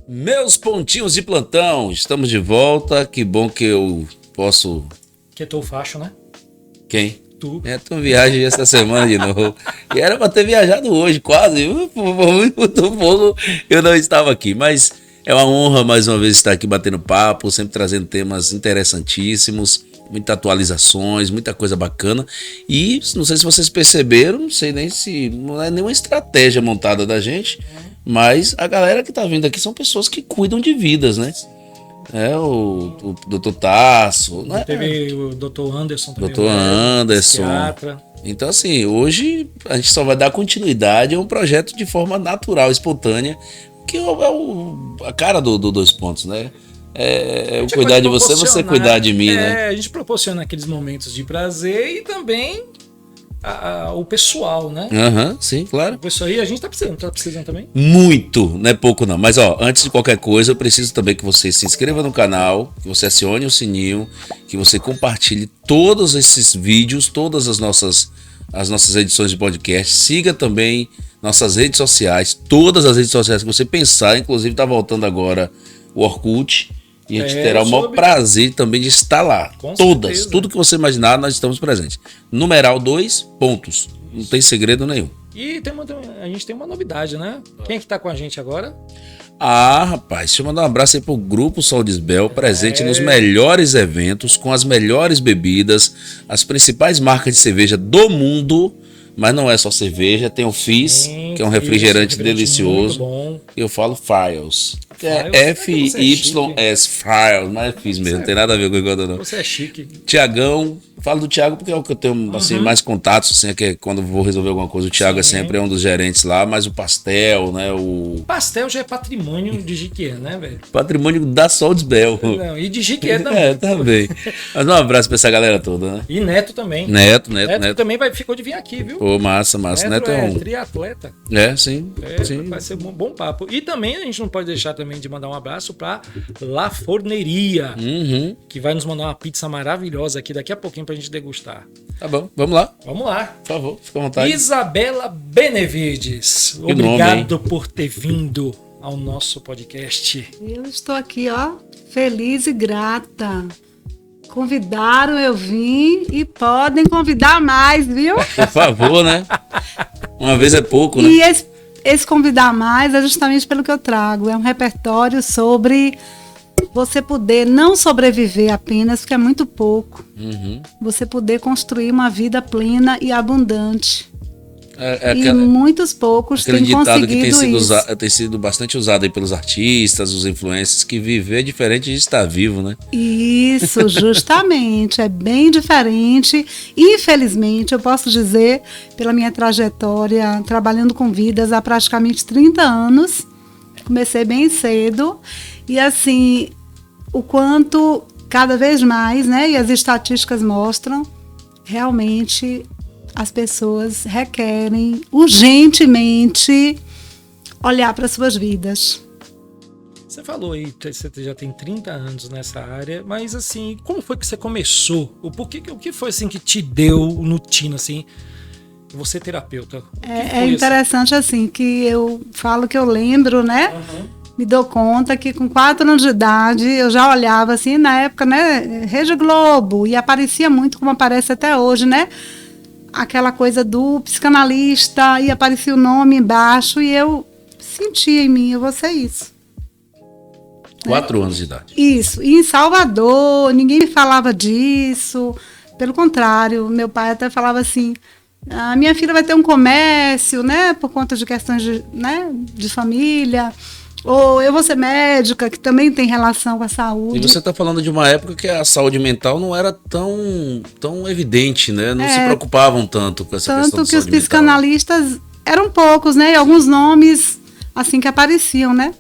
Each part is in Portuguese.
Meus pontinhos de plantão, estamos de volta. Que bom que eu posso. Que é teu facho, né? Quem? Tu. Tu viaja essa semana de novo. E era pra ter viajado hoje, quase. Muito pouco eu não estava aqui. Mas é uma honra mais uma vez estar aqui batendo papo, sempre trazendo temas interessantíssimos, muitas atualizações, muita coisa bacana. E não sei se vocês perceberam, não sei nem se não é nenhuma estratégia montada da gente, mas a galera que tá vindo aqui são pessoas que cuidam de vidas, né? O Dr. Tasso, né? Teve o Dr. Anderson também. Dr. Anderson. Psiquiatra. Então, assim, hoje a gente só vai dar continuidade a um projeto de forma natural, espontânea, que é a cara do Dois Pontos, né? Eu cuidar de você cuidar de mim, né? A gente proporciona aqueles momentos de prazer e também o pessoal, né? Sim, claro. O pessoal aí, a gente tá precisando também? Muito, não é pouco não. Mas antes de qualquer coisa, eu preciso também que você se inscreva no canal, que você acione o sininho, que você compartilhe todos esses vídeos, todas as nossas edições de podcast. Siga também nossas redes sociais, todas as redes sociais que você pensar, inclusive tá voltando agora o Orkut. E a gente terá o maior prazer também de estar lá. Com todas, certeza. tudo que você imaginar, nós estamos presentes. Numeral 2 pontos. Não tem segredo nenhum. E a gente tem uma novidade, né? Quem é que tá com a gente agora? Rapaz, deixa eu mandar um abraço aí pro Grupo Soldisbel, presente nos melhores eventos, com as melhores bebidas, as principais marcas de cerveja do mundo. Mas não é só cerveja, tem o Fizz, que é um refrigerante delicioso. Muito bom. Eu falo Files. É F-Y-S, Files, não é Fizz mesmo, não tem nada a ver com o não. Você é chique. Tiagão, falo do Thiago porque é o que eu tenho assim, mais contatos, assim, que é quando vou resolver alguma coisa. O Thiago é sempre um dos gerentes lá, mas o Pastel, né? O Pastel já é patrimônio de Jiquié, né, velho? Patrimônio da Soldisbel. Não, e de Jiquié também. Também. Mas um abraço pra essa galera toda, né? E Neto também. Neto também ficou de vir aqui, viu? Massa. Neto é triatleta. Sim. Vai ser um bom papo. E também a gente não pode deixar também de mandar um abraço pra La Forneria, que vai nos mandar uma pizza maravilhosa aqui daqui a pouquinho pra gente degustar. Tá bom, vamos lá. Vamos lá. Por favor, fica à vontade. Isabela Benevides, obrigado por ter vindo ao nosso podcast. Eu estou aqui, feliz e grata. Convidaram, eu vim e podem convidar mais, viu? Por favor, né? Uma vez é pouco, né? E esse convidar mais é justamente pelo que eu trago. É um repertório sobre você poder não sobreviver apenas, porque é muito pouco. Você poder construir uma vida plena e abundante. E muitos poucos têm conseguido que tem sido bastante usado aí pelos artistas, os influencers, que viver é diferente de estar vivo, né? Isso, justamente. É bem diferente. Infelizmente, eu posso dizer, pela minha trajetória, trabalhando com vidas há praticamente 30 anos, comecei bem cedo, e assim, o quanto cada vez mais, né, e as estatísticas mostram, realmente as pessoas requerem urgentemente olhar para suas vidas. Você falou aí, você já tem 30 anos nessa área, mas assim, como foi que você começou? O que foi assim que te deu no tino, assim, você terapeuta? É interessante assim, que eu falo que eu lembro, né? Me dou conta que com 4 anos de idade eu já olhava assim, na época, né, Rede Globo, e aparecia muito como aparece até hoje, né? Aquela coisa do psicanalista, e aparecia o nome embaixo, e eu sentia em mim, eu vou ser isso. 4 anos de idade. Isso, e em Salvador, ninguém me falava disso, pelo contrário, meu pai até falava assim, a minha filha vai ter um comércio, né, por conta de questões de família, ou eu vou ser médica, que também tem relação com a saúde. E você está falando de uma época que a saúde mental não era tão evidente, né? Não se preocupavam tanto com essa questão da saúde mental. Tanto que os psicanalistas eram poucos, né? E alguns nomes, assim, que apareciam, né?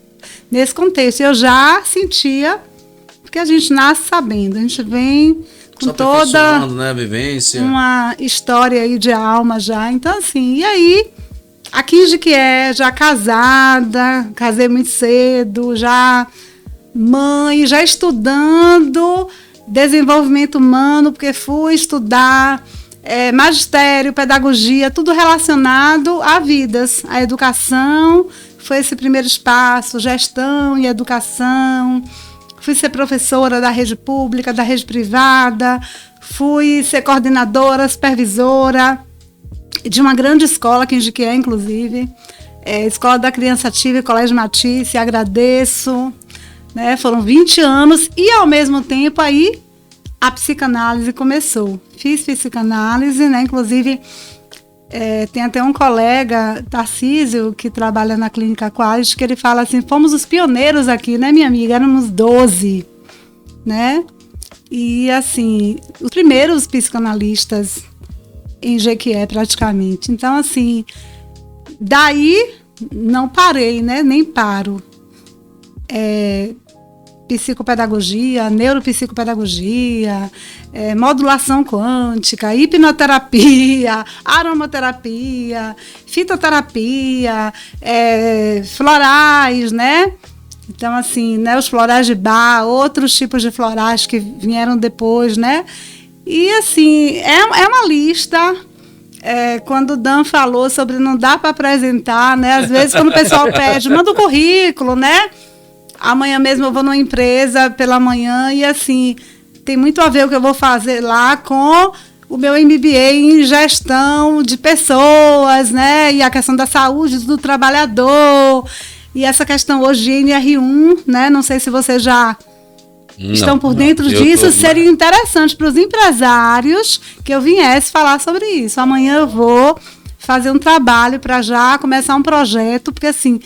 Nesse contexto. Eu já sentia, porque a gente nasce sabendo, a gente vem com toda, né, a vivência, uma história aí de alma já. Então, assim, e aí... Aqui em Jiquié, já casada, casei muito cedo, já mãe, já estudando desenvolvimento humano, porque fui estudar magistério, pedagogia, tudo relacionado a vidas, a educação. foi esse primeiro espaço, gestão e educação. Fui ser professora da rede pública, da rede privada, fui ser coordenadora, supervisora de uma grande escola, aqui em Jequié, inclusive, Escola da Criança Ativa e Colégio Matisse, agradeço, né? Foram 20 anos e, ao mesmo tempo, aí a psicanálise começou. Fiz psicanálise, né? Inclusive, tem até um colega, Tarcísio, que trabalha na Clínica Qualis, que ele fala assim, fomos os pioneiros aqui, né, minha amiga? Éramos 12, né? E, assim, os primeiros psicanalistas em Jequié, praticamente. Então, assim, daí não parei, né? Nem paro. Psicopedagogia, neuropsicopedagogia, modulação quântica, hipnoterapia, aromaterapia, fitoterapia, florais, né? Então, assim, né, os florais de Bach, outros tipos de florais que vieram depois, né? E, assim, é uma lista. Quando o Dan falou sobre não dá para apresentar, né? Às vezes, quando o pessoal pede, manda o currículo, né? Amanhã mesmo eu vou numa empresa pela manhã e, assim, tem muito a ver o que eu vou fazer lá com o meu MBA em gestão de pessoas, né? E a questão da saúde do trabalhador. E essa questão hoje de NR1, né? Não sei se vocês já estão por dentro disso. Seria interessante para os empresários que eu viesse falar sobre isso. Amanhã eu vou fazer um trabalho para já começar um projeto, porque, assim,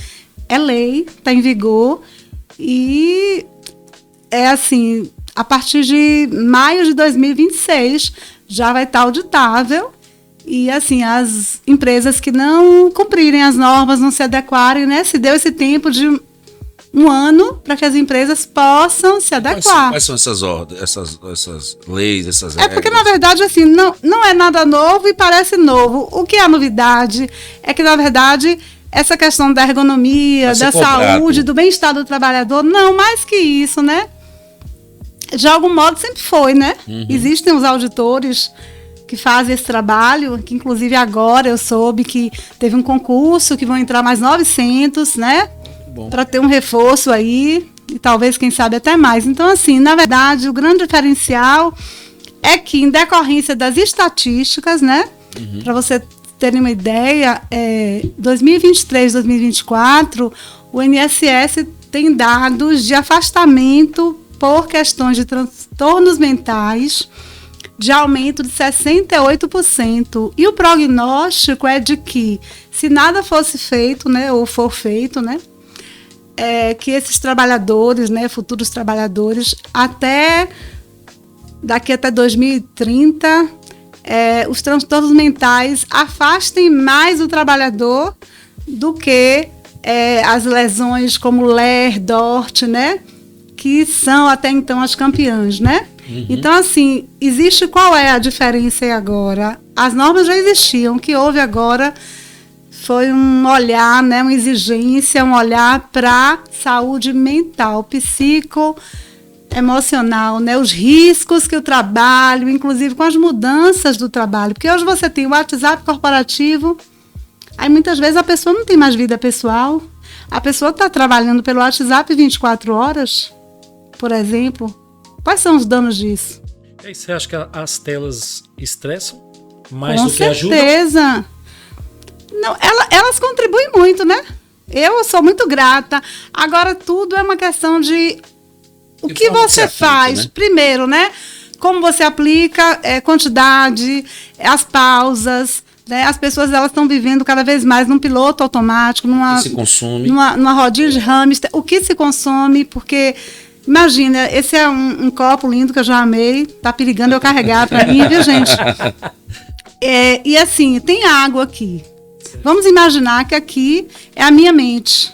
é lei, está em vigor. E assim, a partir de maio de 2026 já vai estar auditável e, assim, as empresas que não cumprirem as normas, não se adequarem, né? Se deu esse tempo de um ano para que as empresas possam se adequar. Quais são essas ordens, essas leis, essas regras? Porque, na verdade, assim, não é nada novo e parece novo. O que é a novidade é que, na verdade, essa questão da ergonomia, da saúde, do bem-estar do trabalhador, não, mais que isso, né? De algum modo sempre foi, né? Uhum. Existem os auditores que fazem esse trabalho, que inclusive agora eu soube que teve um concurso, que vão entrar mais 900, né? Para ter um reforço aí, e talvez, quem sabe, até mais. Então, assim, na verdade, o grande diferencial é que, em decorrência das estatísticas, né? Uhum. Para você terem uma ideia, 2023, 2024, o INSS tem dados de afastamento por questões de transtornos mentais de aumento de 68%. E o prognóstico é de que, se nada fosse feito, né, ou for feito, né, que esses trabalhadores, né, futuros trabalhadores, daqui até 2030, os transtornos mentais afastem mais o trabalhador do que as lesões como LER, DORT, né? Que são até então as campeãs, né? Uhum. Então, assim, qual é a diferença agora? As normas já existiam, o que houve agora foi um olhar, né, uma exigência, um olhar para saúde mental, emocional, né? Os riscos que o trabalho, inclusive com as mudanças do trabalho, porque hoje você tem o WhatsApp corporativo, aí muitas vezes a pessoa não tem mais vida pessoal, a pessoa está trabalhando pelo WhatsApp 24 horas, por exemplo. Quais são os danos disso? E aí, você acha que as telas estressam mais do que ajudam? Com certeza. Não, elas contribuem muito, né? Eu sou muito grata. Agora, tudo é uma questão de o que você faz, né? Primeiro, né? Como você aplica, quantidade, as pausas, né? As pessoas elas estão vivendo cada vez mais num piloto automático, o que se consome, numa rodinha de hamster. O que se consome, porque imagina, esse é um copo lindo que eu já amei, tá perigando eu carregar para mim, viu, gente? E assim, tem água aqui. Vamos imaginar que aqui é a minha mente.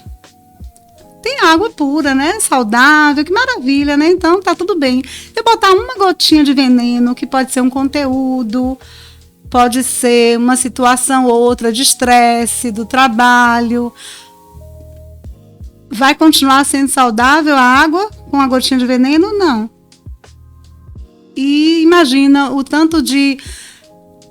Tem água pura, né? Saudável, que maravilha, né? Então tá tudo bem. Eu botar uma gotinha de veneno, que pode ser um conteúdo, pode ser uma situação ou outra de estresse do trabalho. Vai continuar sendo saudável a água com a gotinha de veneno? Não. E imagina o tanto de,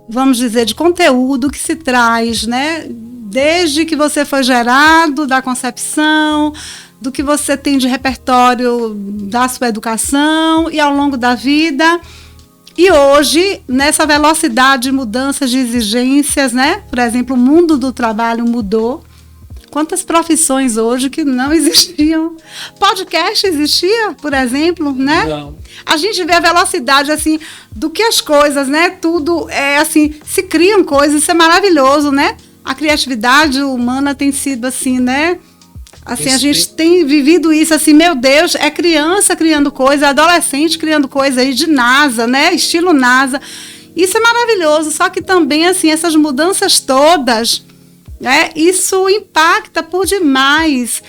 vamos dizer, de conteúdo que se traz, né? desde que você foi gerado, da concepção, do que você tem de repertório da sua educação e ao longo da vida. E hoje, nessa velocidade de mudanças de exigências, né? Por exemplo, o mundo do trabalho mudou. Quantas profissões hoje que não existiam? Podcast existia, por exemplo, né? Não. A gente vê a velocidade, assim, do que as coisas, né? Tudo é assim, se criam coisas, isso é maravilhoso, né? A criatividade humana tem sido assim, né? Assim, a gente tem vivido isso, assim, meu Deus, é criança criando coisa, adolescente criando coisa aí de NASA, né? Estilo NASA. Isso é maravilhoso, só que também, assim, essas mudanças todas, né? Isso impacta por demais.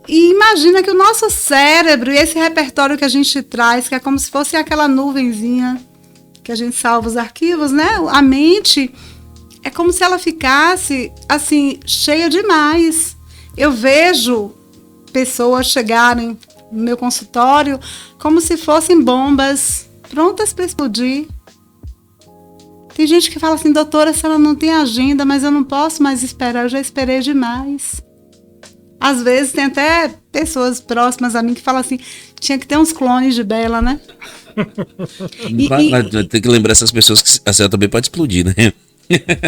E imagina que o nosso cérebro e esse repertório que a gente traz, que é como se fosse aquela nuvenzinha que a gente salva os arquivos, né? A mente é como se ela ficasse, assim, cheia demais. Eu vejo pessoas chegarem no meu consultório como se fossem bombas prontas para explodir. Tem gente que fala assim, doutora, se ela não tem agenda, mas eu não posso mais esperar, eu já esperei demais. Às vezes tem até pessoas próximas a mim que falam assim, tinha que ter uns clones de Bela, né? Mas tem que lembrar essas pessoas que a célula também pode explodir, né?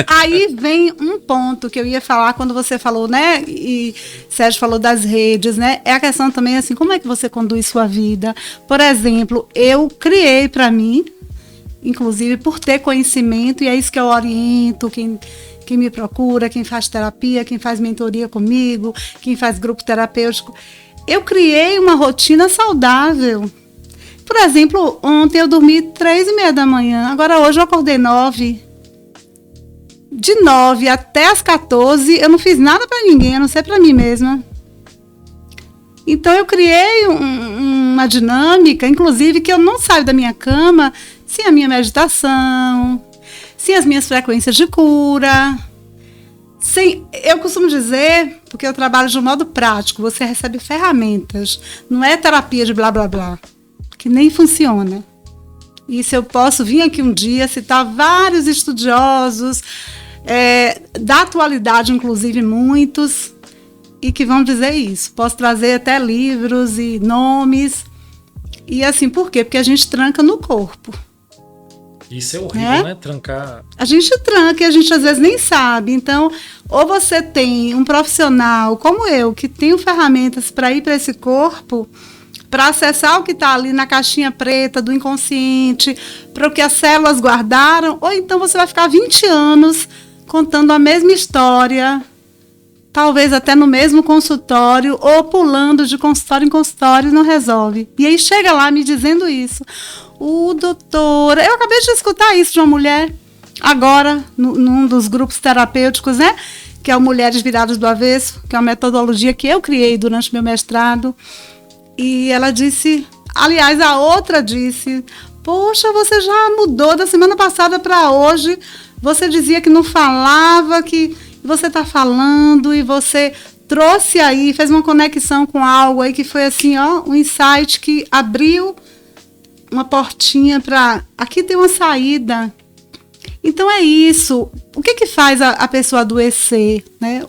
Aí vem um ponto que eu ia falar quando você falou, né? E Sérgio falou das redes, né? É a questão também assim, como é que você conduz sua vida? Por exemplo, eu criei para mim, inclusive por ter conhecimento, e é isso que eu oriento, quem me procura, quem faz terapia, quem faz mentoria comigo, quem faz grupo terapêutico. Eu criei uma rotina saudável. Por exemplo, ontem eu dormi 3h30 da manhã, agora hoje eu acordei 9h. De 9 até as 14, eu não fiz nada para ninguém, a não ser para mim mesma. Então eu criei uma dinâmica, inclusive, que eu não saio da minha cama sem a minha meditação, sem as minhas frequências de cura. Eu costumo dizer, porque eu trabalho de um modo prático, você recebe ferramentas, não é terapia de blá blá blá, que nem funciona. Isso eu posso vir aqui um dia citar vários estudiosos, da atualidade, inclusive muitos, e que vão dizer isso. Posso trazer até livros e nomes. E assim, por quê? Porque a gente tranca no corpo. Isso é horrível, né? Trancar. A gente tranca e a gente às vezes nem sabe. Então, ou você tem um profissional como eu, que tem ferramentas para ir para esse corpo, para acessar o que está ali na caixinha preta do inconsciente, para o que as células guardaram, ou então você vai ficar 20 anos contando a mesma história, talvez até no mesmo consultório, ou pulando de consultório em consultório e não resolve. E aí chega lá me dizendo isso. Doutora, eu acabei de escutar isso de uma mulher, agora, num dos grupos terapêuticos, né? Que é o Mulheres Viradas do Avesso, que é uma metodologia que eu criei durante meu mestrado. E ela disse, aliás, a outra disse, poxa, você já mudou da semana passada para hoje, você dizia que não falava, que você está falando e você trouxe aí, fez uma conexão com algo aí que foi assim, ó, um insight que abriu uma portinha para, aqui tem uma saída. Então é isso. O que faz a pessoa adoecer, né?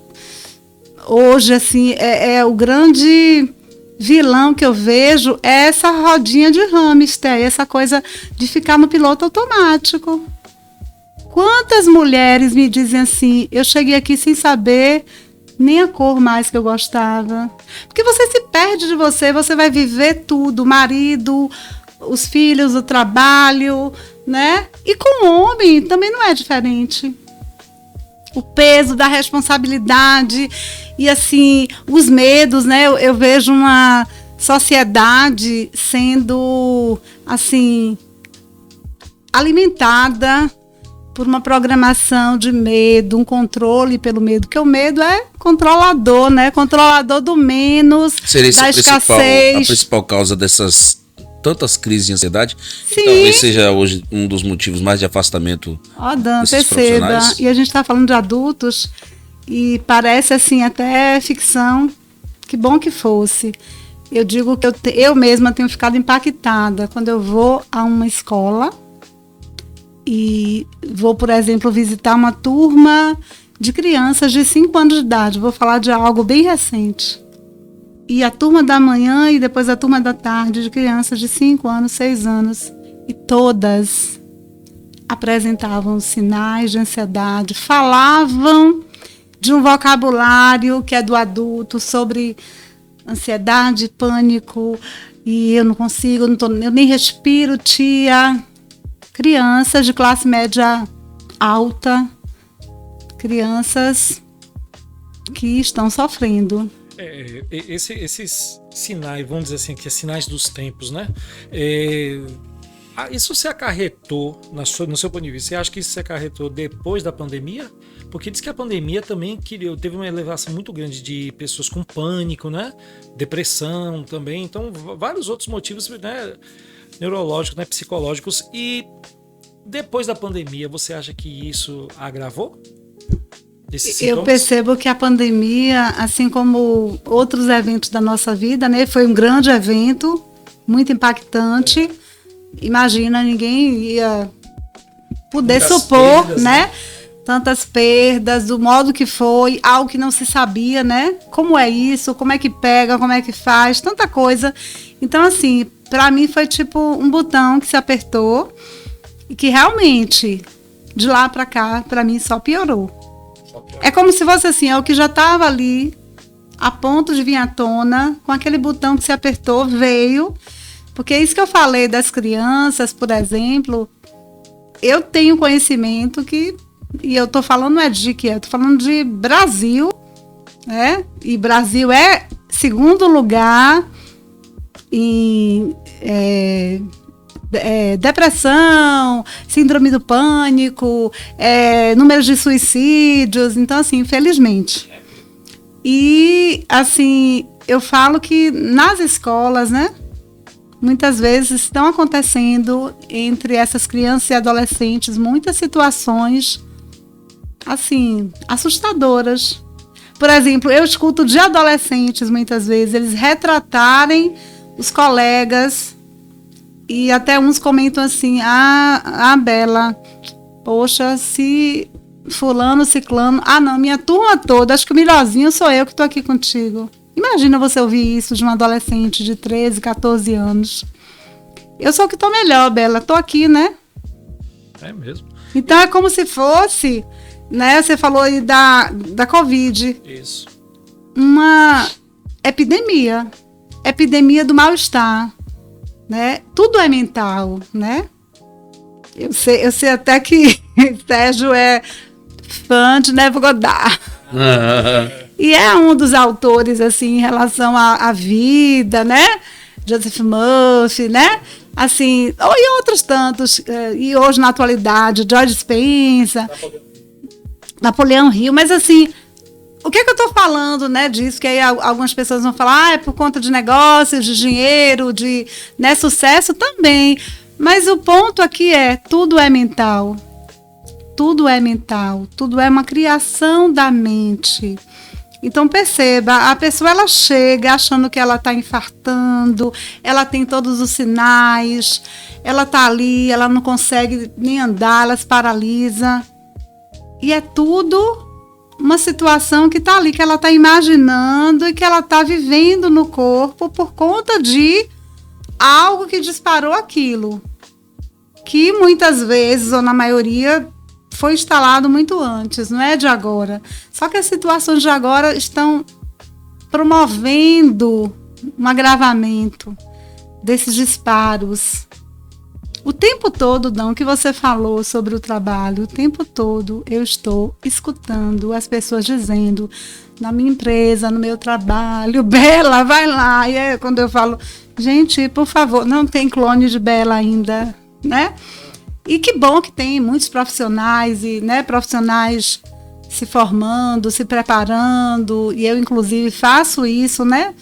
Hoje, assim, é o grande vilão que eu vejo é essa rodinha de hamster, essa coisa de ficar no piloto automático. Quantas mulheres me dizem assim, eu cheguei aqui sem saber nem a cor mais que eu gostava. Porque você se perde de você vai viver tudo, o marido, os filhos, o trabalho, né? E com o homem também não é diferente. O peso da responsabilidade e, assim, os medos, né? Eu vejo uma sociedade sendo, assim, alimentada por uma programação de medo, um controle pelo medo, porque o medo é controlador, né? Controlador do menos, seria da escassez. A principal causa dessas tantas crises de ansiedade, Sim. Talvez seja hoje um dos motivos mais de afastamento Dan, desses perceba. profissionais. E a gente está falando de adultos e parece assim até ficção. Que bom que fosse. Eu digo que eu mesma tenho ficado impactada quando eu vou a uma escola e vou, por exemplo, visitar uma turma de crianças de 5 anos de idade. Vou falar de algo bem recente. E a turma da manhã e depois a turma da tarde de crianças de 5 anos, 6 anos. E todas apresentavam sinais de ansiedade, falavam de um vocabulário que é do adulto sobre ansiedade, pânico, e eu não consigo, eu nem respiro, tia. Crianças de classe média alta, crianças que estão sofrendo. Esses sinais, vamos dizer assim, que é sinais dos tempos, né? Isso se acarretou, no seu ponto de vista, você acha que isso se acarretou depois da pandemia? Porque diz que a pandemia também teve uma elevação muito grande de pessoas com pânico, né? Depressão também, então vários outros motivos, né? Neurológicos, né? Psicológicos. E depois da pandemia, você acha que isso agravou? Eu percebo que a pandemia, assim como outros eventos da nossa vida, né? Foi um grande evento, muito impactante. Imagina, ninguém ia poder supor, perdas, né? Tantas perdas, do modo que foi, algo que não se sabia, né? Como é isso, como é que pega, como é que faz, tanta coisa. Então, assim, para mim foi tipo um botão que se apertou e que realmente, de lá para cá, para mim só piorou. É como se fosse assim, é o que já estava ali, a ponto de vir à tona, com aquele botão que se apertou, veio. Porque é isso que eu falei das crianças, por exemplo, eu tenho conhecimento que, e eu estou falando não é de que eu estou falando de Brasil, né? E Brasil é segundo lugar em depressão, síndrome do pânico, números de suicídios, então assim, infelizmente. E assim, eu falo que nas escolas, né? Muitas vezes estão acontecendo entre essas crianças e adolescentes muitas situações, assim, assustadoras. Por exemplo, eu escuto de adolescentes, muitas vezes, eles retratarem os colegas e até uns comentam assim, Bela, poxa, se fulano, ciclano, não, minha turma toda, acho que o melhorzinho sou eu que estou aqui contigo. Imagina você ouvir isso de um adolescente de 13, 14 anos. Eu sou que estou melhor, Bela. Estou aqui, né? É mesmo. Então é como se fosse, né? Você falou aí da Covid. Isso. Uma epidemia. Epidemia do mal-estar. Né? Tudo é mental, né? Eu sei até que Sérgio é fã de Neville Goddard. E é um dos autores, assim, em relação à vida, né? Joseph Murphy, né? Assim, e outros tantos. E hoje, na atualidade, George Spencer, Napoleão Hill. Mas, assim, o que eu estou falando, né, disso? Que aí algumas pessoas vão falar, é por conta de negócios, de dinheiro, de sucesso também. Mas o ponto aqui tudo é mental. Tudo é mental. Tudo é uma criação da mente. Então perceba, a pessoa ela chega achando que ela está infartando, ela tem todos os sinais, ela está ali, ela não consegue nem andar, ela se paralisa. E é tudo uma situação que está ali, que ela está imaginando e que ela está vivendo no corpo por conta de algo que disparou aquilo. Que muitas vezes, ou na maioria, foi instalado muito antes, não é de agora. Só que as situações de agora estão promovendo um agravamento desses disparos. O tempo todo, Dão, que você falou sobre o trabalho, o tempo todo eu estou escutando as pessoas dizendo, na minha empresa, no meu trabalho, Bela, vai lá. E quando eu falo, gente, por favor, não tem clone de Bela ainda, né? E que bom que tem muitos profissionais, e, né, profissionais se formando, se preparando, e eu, inclusive, faço isso, né?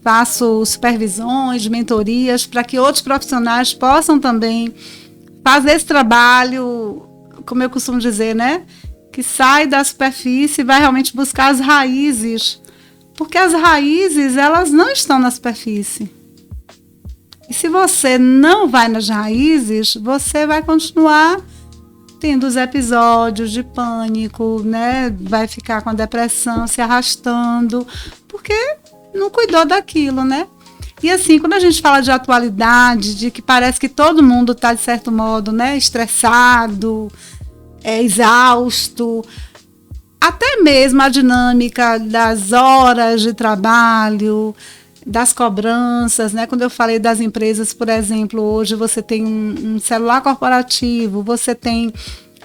Faço supervisões, mentorias, para que outros profissionais possam também fazer esse trabalho, como eu costumo dizer, né? Que sai da superfície e vai realmente buscar as raízes. Porque as raízes, elas não estão na superfície. E se você não vai nas raízes, você vai continuar tendo os episódios de pânico, né? Vai ficar com a depressão se arrastando, porque não cuidou daquilo, né? E assim, quando a gente fala de atualidade, de que parece que todo mundo está, de certo modo, né, estressado, exausto, até mesmo a dinâmica das horas de trabalho, das cobranças, né? Quando eu falei das empresas, por exemplo, hoje você tem um celular corporativo, você tem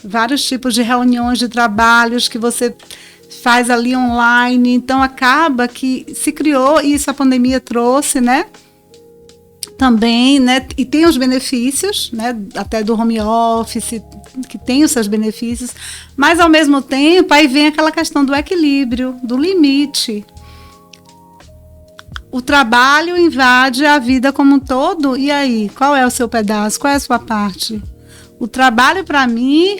vários tipos de reuniões de trabalhos que você faz ali online, então acaba que se criou, e isso a pandemia trouxe, né? Também, né? E tem os benefícios, né? Até do home office, que tem os seus benefícios, mas ao mesmo tempo aí vem aquela questão do equilíbrio, do limite. O trabalho invade a vida como um todo, e aí? Qual é o seu pedaço? Qual é a sua parte? O trabalho, para mim,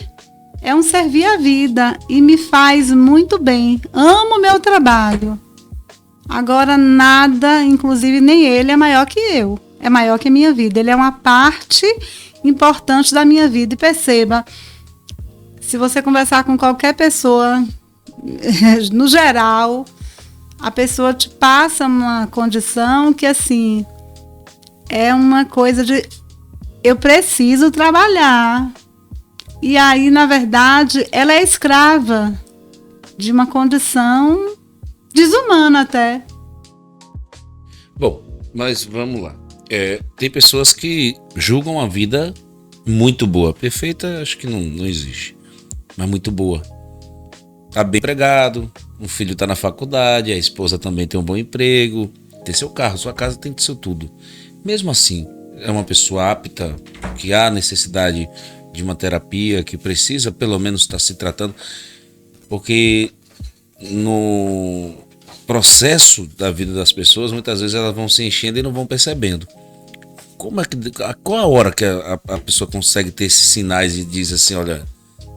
é um servir a vida e me faz muito bem. Amo o meu trabalho. Agora, nada, inclusive nem ele, é maior que eu. É maior que a minha vida. Ele é uma parte importante da minha vida. E perceba, se você conversar com qualquer pessoa, no geral, a pessoa te passa uma condição que, assim, é uma coisa de eu preciso trabalhar. E aí, na verdade, ela é escrava de uma condição desumana até. Bom, mas vamos lá. Tem pessoas que julgam a vida muito boa. Perfeita, acho que não existe. Mas muito boa. Tá bem empregado, o filho tá na faculdade, a esposa também tem um bom emprego, tem seu carro, sua casa tem seu tudo. Mesmo assim, é uma pessoa apta, que há necessidade de uma terapia, que precisa pelo menos estar se tratando, porque no processo da vida das pessoas, muitas vezes elas vão se enchendo e não vão percebendo. Qual a hora que a pessoa consegue ter esses sinais e diz assim, olha,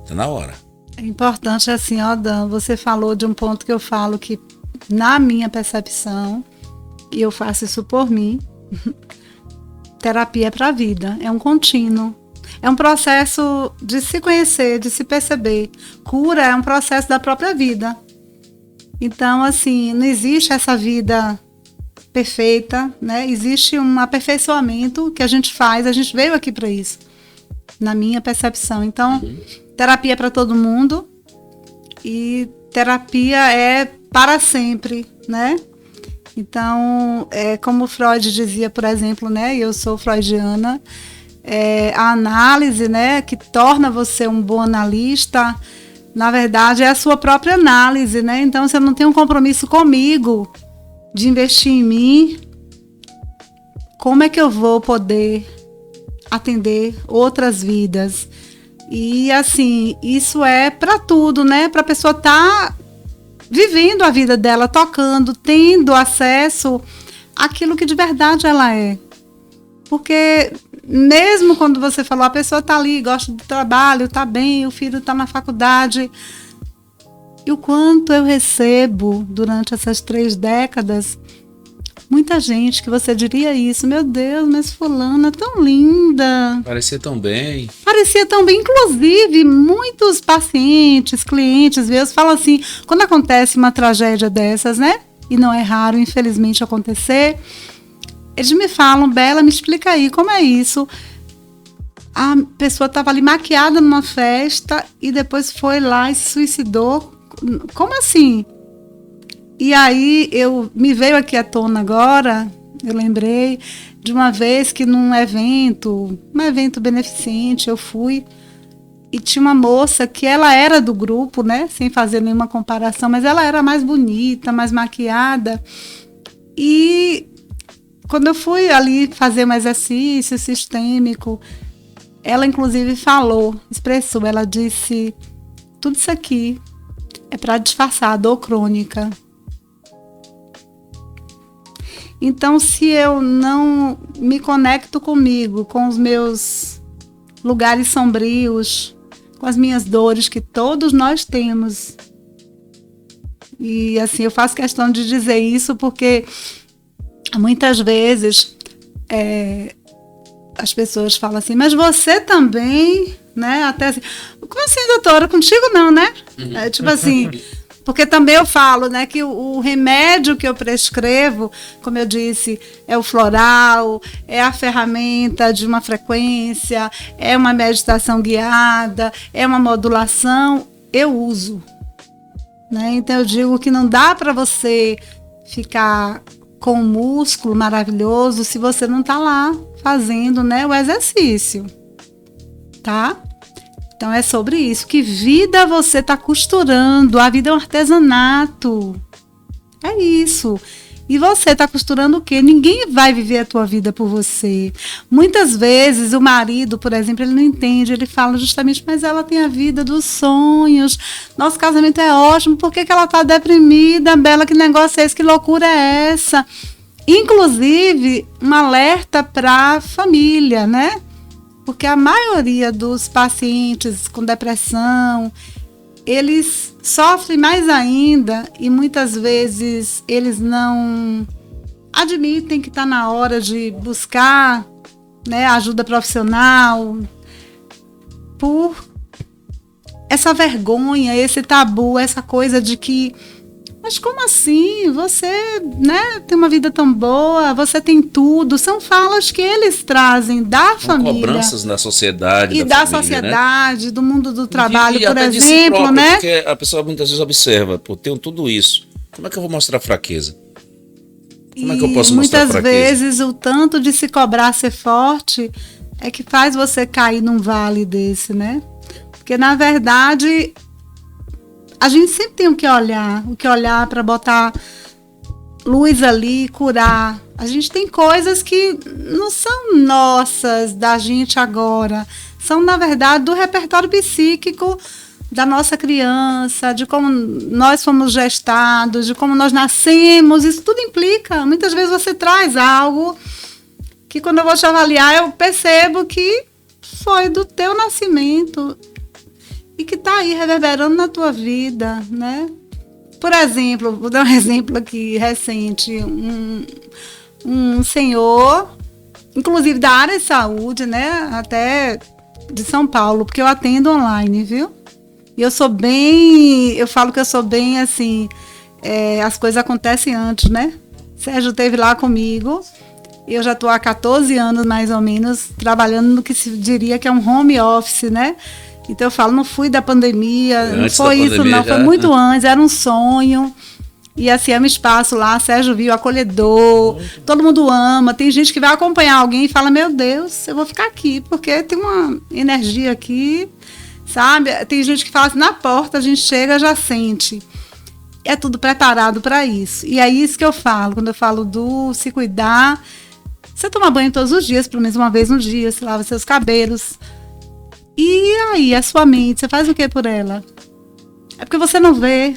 tá na hora? É importante assim, ó, Dan, você falou de um ponto que eu falo que, na minha percepção, e eu faço isso por mim, terapia é para a vida, é um contínuo. É um processo de se conhecer, de se perceber. Cura é um processo da própria vida. Então, assim, não existe essa vida perfeita, né? Existe um aperfeiçoamento que a gente faz, a gente veio aqui para isso, na minha percepção. Então, terapia é para todo mundo e terapia é para sempre, né? Então, como Freud dizia, por exemplo, né? Eu sou freudiana, a análise, né, que torna você um bom analista, na verdade, é a sua própria análise, né? Então, se eu não tenho um compromisso comigo de investir em mim, como é que eu vou poder atender outras vidas? E, assim, isso é para tudo, né? Para a pessoa estar vivendo a vida dela, tocando, tendo acesso àquilo que de verdade ela é. Porque mesmo quando você falou, a pessoa está ali, gosta do trabalho, está bem, o filho está na faculdade. E o quanto eu recebo durante essas 3 décadas, muita gente que você diria isso, meu Deus, mas fulana tão linda. Parecia tão bem. Parecia tão bem, inclusive muitos pacientes, clientes meus falam assim, quando acontece uma tragédia dessas, né? E não é raro, infelizmente, acontecer, eles me falam, Bela, me explica aí, como é isso? A pessoa estava ali maquiada numa festa e depois foi lá e se suicidou. Como assim? E aí me veio aqui à tona agora, eu lembrei de uma vez que num evento beneficente, eu fui e tinha uma moça que ela era do grupo, né? Sem fazer nenhuma comparação, mas ela era mais bonita, mais maquiada. E quando eu fui ali fazer um exercício sistêmico, ela inclusive expressou, ela disse, tudo isso aqui é para disfarçar a dor crônica. Então, se eu não me conecto comigo, com os meus lugares sombrios, com as minhas dores que todos nós temos, e assim, eu faço questão de dizer isso porque muitas vezes as pessoas falam assim, mas você também né? Até assim, como assim, doutora? Contigo não, né? É, tipo assim, porque também eu falo, né, que o remédio que eu prescrevo, como eu disse, é o floral, é a ferramenta de uma frequência, é uma meditação guiada, é uma modulação, eu uso, né? Então eu digo que não dá para você ficar com um músculo maravilhoso se você não está lá fazendo, né, o exercício, tá? Então é sobre isso. Que vida você está costurando? A vida é um artesanato. É isso. E você está costurando o quê? Ninguém vai viver a tua vida por você. Muitas vezes o marido, por exemplo, ele não entende. Ele fala justamente, mas ela tem a vida dos sonhos. Nosso casamento é ótimo. Por que ela está deprimida, Bela? Que negócio é esse? Que loucura é essa? Inclusive, um alerta para a família, né? Porque a maioria dos pacientes com depressão, eles sofrem mais ainda e muitas vezes eles não admitem que está na hora de buscar, né, ajuda profissional por essa vergonha, esse tabu, essa coisa de que mas como assim? Você, né, tem uma vida tão boa, você tem tudo. São falas que eles trazem da família. Cobranças da sociedade. E da família, sociedade, né? Do mundo do trabalho, e por até de si exemplo, próprio, né? Porque a pessoa muitas vezes observa, pô, tenho tudo isso. Como é que eu vou mostrar fraqueza? Como é que eu posso mostrar muitas fraqueza? vezes o tanto de se cobrar ser forte é que faz você cair num vale desse, né? Porque, na verdade, a gente sempre tem o que olhar para botar luz ali, curar. A gente tem coisas que não são nossas, da gente agora. São, na verdade, do repertório psíquico da nossa criança, de como nós fomos gestados, de como nós nascemos. Isso tudo implica. Muitas vezes você traz algo que, quando eu vou te avaliar, eu percebo que foi do teu nascimento e que está aí reverberando na tua vida, né? Por exemplo, vou dar um exemplo aqui recente, um senhor, inclusive da área de saúde, né? Até de São Paulo, porque eu atendo online, viu? E eu falo que eu sou bem assim, as coisas acontecem antes, né? Sérgio esteve lá comigo, e eu já estou há 14 anos, mais ou menos, trabalhando no que se diria que é um home office, né? Então eu falo, não fui da pandemia, não foi isso não, foi muito antes, era um sonho. E assim, é um espaço lá, Sérgio viu, acolhedor, todo mundo ama. Tem gente que vai acompanhar alguém e fala, meu Deus, eu vou ficar aqui, porque tem uma energia aqui, sabe? Tem gente que fala assim, na porta a gente chega, já sente. É tudo preparado para isso. E é isso que eu falo, quando eu falo do se cuidar. Você toma banho todos os dias, pelo menos uma vez no dia, você lava seus cabelos. E aí, a sua mente, você faz o que por ela? É porque você não vê.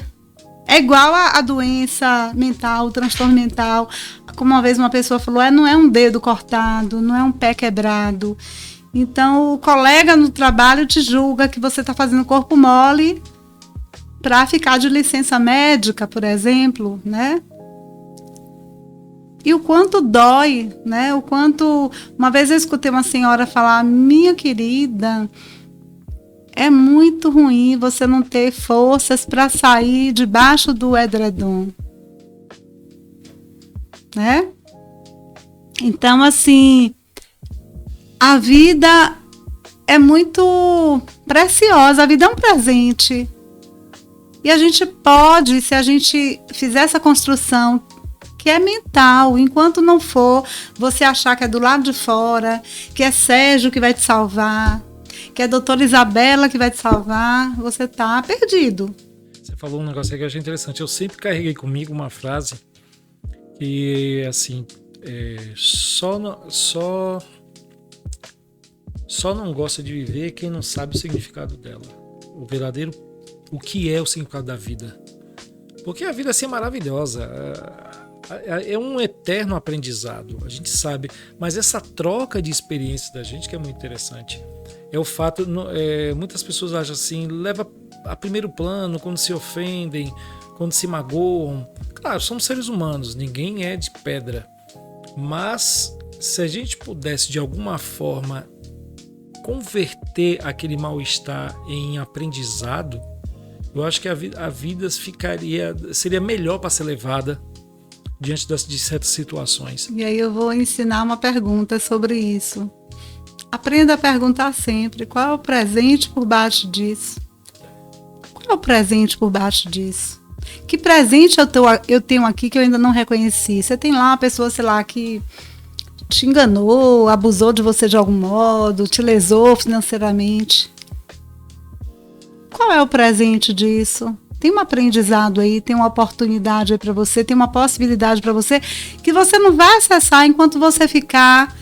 É igual a doença mental, o transtorno mental. Como uma vez uma pessoa falou, não é um dedo cortado, não é um pé quebrado. Então, o colega no trabalho te julga que você está fazendo corpo mole para ficar de licença médica, por exemplo, né? E o quanto dói, né? O quanto... Uma vez eu escutei uma senhora falar, minha querida, é muito ruim você não ter forças para sair debaixo do edredom, né? Então, assim, a vida é muito preciosa, a vida é um presente. E a gente pode, se a gente fizer essa construção que é mental, enquanto não for você achar que é do lado de fora, que é Sérgio que vai te salvar, que é a doutora Isabela que vai te salvar, você tá perdido. Você falou um negócio aí que eu achei interessante. Eu sempre carreguei comigo uma frase que, assim, só não gosta de viver quem não sabe o significado dela. O que é o significado da vida. Porque a vida, assim, é maravilhosa. É um eterno aprendizado, a gente sabe, mas essa troca de experiências da gente que é muito interessante. É o fato, muitas pessoas acham assim, leva a primeiro plano quando se ofendem, quando se magoam. Claro, somos seres humanos, ninguém é de pedra, mas se a gente pudesse de alguma forma converter aquele mal-estar em aprendizado, eu acho que a vida seria melhor para ser levada diante de certas situações. E aí eu vou ensinar uma pergunta sobre isso. Aprenda a perguntar sempre: qual é o presente por baixo disso? Qual é o presente por baixo disso? Que presente eu tenho aqui que eu ainda não reconheci? Você tem lá uma pessoa, sei lá, que te enganou, abusou de você de algum modo, te lesou financeiramente. Qual é o presente disso? Tem um aprendizado aí, tem uma oportunidade aí para você, tem uma possibilidade para você que você não vai acessar enquanto você ficar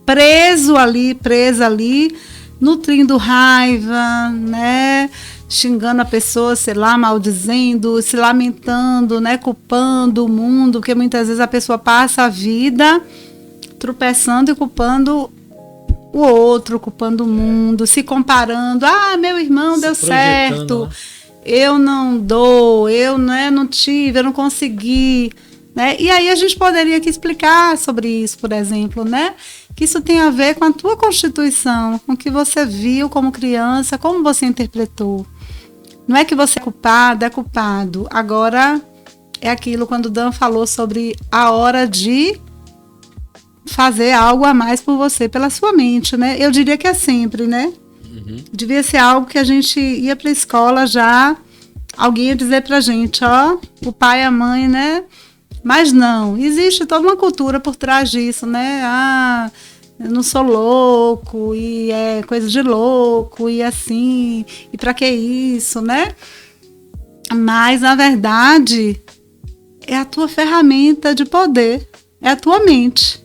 preso ali, presa ali, nutrindo raiva, né? Xingando a pessoa, sei lá, maldizendo, se lamentando, né? Culpando o mundo, porque muitas vezes a pessoa passa a vida tropeçando e culpando o outro, culpando o mundo, se comparando. Ah, meu irmão deu certo, né? Eu não dou, eu, né, não tive, eu não consegui, né? E aí a gente poderia aqui explicar sobre isso, por exemplo, né? Que isso tem a ver com a tua constituição, com o que você viu como criança, como você interpretou. Não é que você é culpado, é culpado. Agora é aquilo quando o Dan falou sobre a hora de fazer algo a mais por você, pela sua mente, né? Eu diria que é sempre, né? Devia ser algo que a gente ia para a escola já, alguém ia dizer pra gente, ó, o pai e a mãe, né? Mas não, existe toda uma cultura por trás disso, né? Ah, eu não sou louco, e é coisa de louco, e assim, e pra que isso, né? Mas, na verdade, é a tua ferramenta de poder, é a tua mente.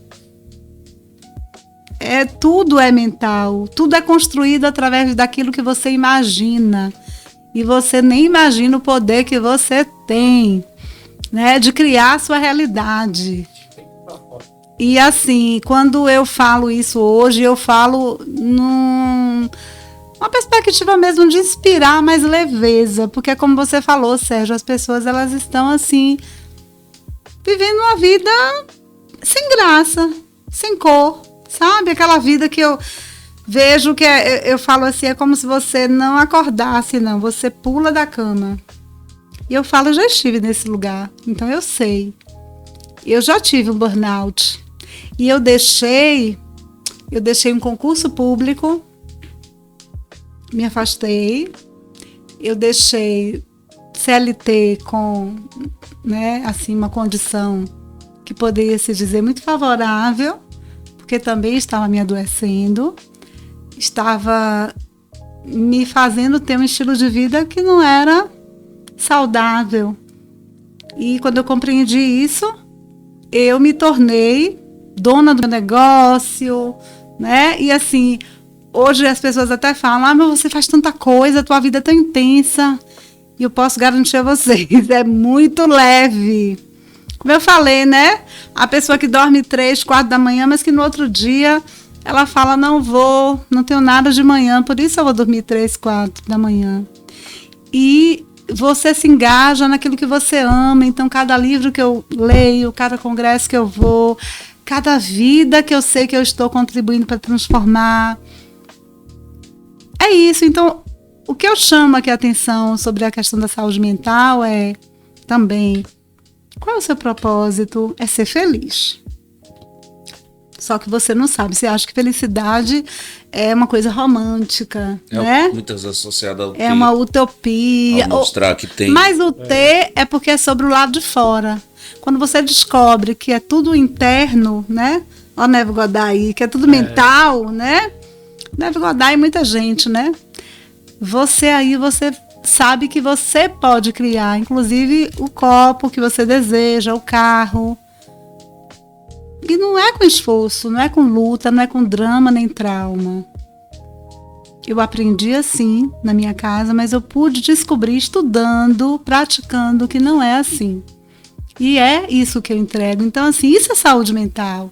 Tudo é mental, tudo é construído através daquilo que você imagina. E você nem imagina o poder que você tem, né, de criar a sua realidade. E assim, quando eu falo isso hoje, eu falo numa perspectiva mesmo de inspirar mais leveza, porque como você falou, Sérgio, as pessoas elas estão assim, vivendo uma vida sem graça, sem cor, sabe? Aquela vida que eu vejo que eu falo assim, é como se você não acordasse, não, você pula da cama. E eu falo, eu já estive nesse lugar, então eu sei. Eu já tive um burnout. E eu deixei um concurso público, me afastei, eu deixei CLT com, né, assim, uma condição que poderia se dizer muito favorável, porque também estava me adoecendo, estava me fazendo ter um estilo de vida que não era saudável. E quando eu compreendi isso, eu me tornei dona do meu negócio, né? E assim, hoje as pessoas até falam, ah, mas você faz tanta coisa, a tua vida é tão intensa. E eu posso garantir a vocês, é muito leve. Como eu falei, né? A pessoa que dorme 3, 4 da manhã, mas que no outro dia ela fala, não tenho nada de manhã, por isso eu vou dormir 3, 4 da manhã. E você se engaja naquilo que você ama, então cada livro que eu leio, cada congresso que eu vou, cada vida que eu sei que eu estou contribuindo para transformar. É isso, então o que eu chamo aqui a atenção sobre a questão da saúde mental é também, qual é o seu propósito? É ser feliz. Só que você não sabe, você acha que felicidade é uma coisa romântica, né? Muitas associadas ao é uma utopia. Ao mostrar que tem. Mas o T é porque é sobre o lado de fora. Quando você descobre que é tudo interno, né? Ó, Neville Goddard, que é tudo mental, né? Neville Goddard e muita gente, né? Você sabe que você pode criar, inclusive o copo que você deseja, o carro. E não é com esforço, não é com luta, não é com drama nem trauma. Eu aprendi assim na minha casa, mas eu pude descobrir estudando, praticando que não é assim. E é isso que eu entrego. Então, assim, isso é saúde mental,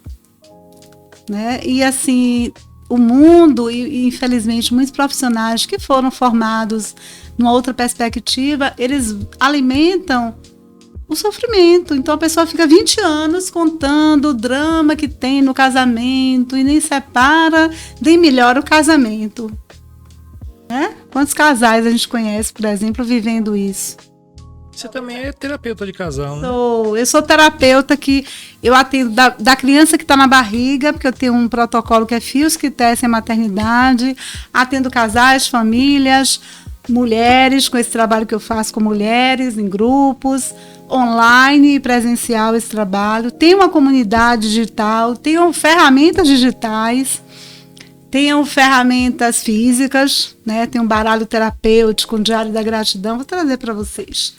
né? E assim, o mundo, e infelizmente muitos profissionais que foram formados numa outra perspectiva, eles alimentam o sofrimento. Então a pessoa fica 20 anos contando o drama que tem no casamento e nem separa, nem melhora o casamento. Né? Quantos casais a gente conhece, por exemplo, vivendo isso? Você também é terapeuta de casal, né? Eu sou terapeuta que eu atendo da criança que está na barriga, porque eu tenho um protocolo que é fios que tecem a maternidade, atendo casais, famílias, mulheres, com esse trabalho que eu faço com mulheres, em grupos, online e presencial esse trabalho. Tenho uma comunidade digital, tenho ferramentas digitais, tenho ferramentas físicas, né? Tenho um baralho terapêutico, um diário da gratidão, vou trazer para vocês.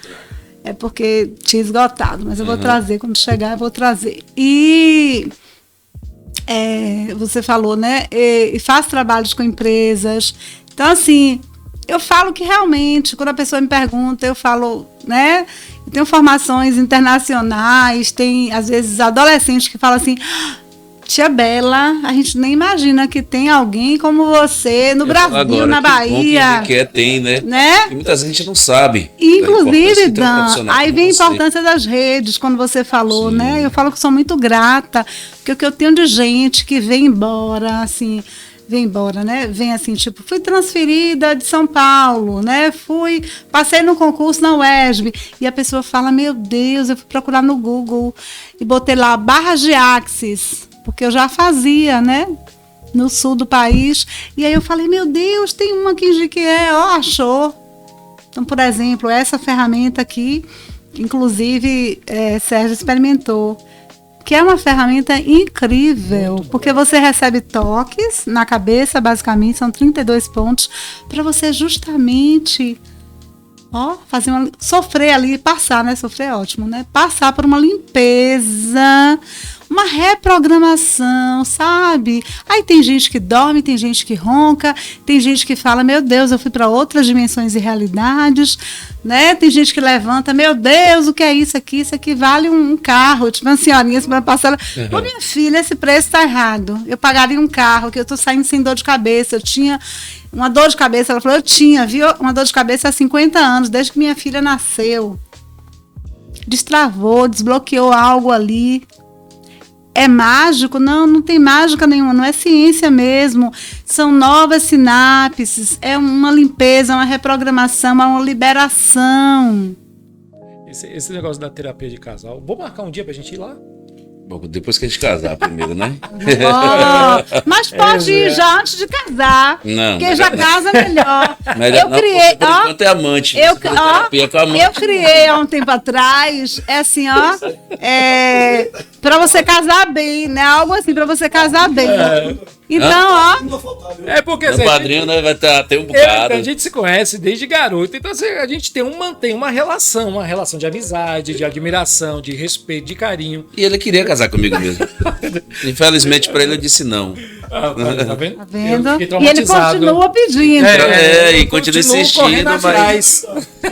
É porque tinha esgotado, mas eu vou trazer, quando chegar eu vou trazer. E você falou, né? E faz trabalhos com empresas. Então, assim, eu falo que realmente, quando a pessoa me pergunta, eu falo, né? Eu tenho formações internacionais, tem, às vezes, adolescentes que falam assim: tia Bela, a gente nem imagina que tem alguém como você no Brasil, agora, na Bahia. Que tem, né? Né? E muitas vezes a gente não sabe. Inclusive, Dan, aí vem a importância das redes, quando você falou, Sim. né? Eu falo que sou muito grata, porque o que eu tenho de gente que vem embora, assim, né? Vem assim, tipo, fui transferida de São Paulo, né? Passei no concurso na UESB, e a pessoa fala: meu Deus, eu fui procurar no Google e botei lá barras de Axis, porque eu já fazia, né? No sul do país. E aí eu falei: meu Deus, tem uma aqui em Jequié, achou. Então, por exemplo, essa ferramenta aqui, inclusive, Sérgio experimentou, que é uma ferramenta incrível, porque você recebe toques na cabeça, basicamente, são 32 pontos, para você justamente sofrer ali, passar, né? Sofrer é ótimo, né? Passar por uma limpeza, uma reprogramação, sabe? Aí tem gente que dorme, tem gente que ronca, tem gente que fala: meu Deus, eu fui para outras dimensões e realidades, né? Tem gente que levanta: meu Deus, o que é isso aqui? Isso aqui vale um carro. Tipo, uma senhorinha semana passada: ô, minha filha, esse preço tá errado. Eu pagaria um carro, que eu tô saindo sem dor de cabeça. Eu tinha uma dor de cabeça, ela falou: eu tinha, viu? Uma dor de cabeça há 50 anos, desde que minha filha nasceu. Destravou, desbloqueou algo ali. É mágico? Não, não tem mágica nenhuma, não é ciência mesmo. São novas sinapses, é uma limpeza, uma reprogramação, uma liberação. Esse negócio da terapia de casal, vou marcar um dia pra gente ir lá? Bom, depois que a gente casar primeiro, né? Mas pode ir já antes de casar. Não, porque já casa melhor. Eu criei. Por enquanto é amante. Eu criei há um tempo atrás, assim, pra você casar bem, né? Algo assim, pra você casar bem. Então, É porque o padrinho, né, vai ter um bocado. A gente se conhece desde garoto, então assim, a gente mantém uma relação de amizade, de admiração, de respeito, de carinho. E ele queria casar comigo mesmo. Infelizmente, pra ele eu disse não. Tá vendo? Tá vendo? Eu fiquei E ele continua pedindo. E continua insistindo, mas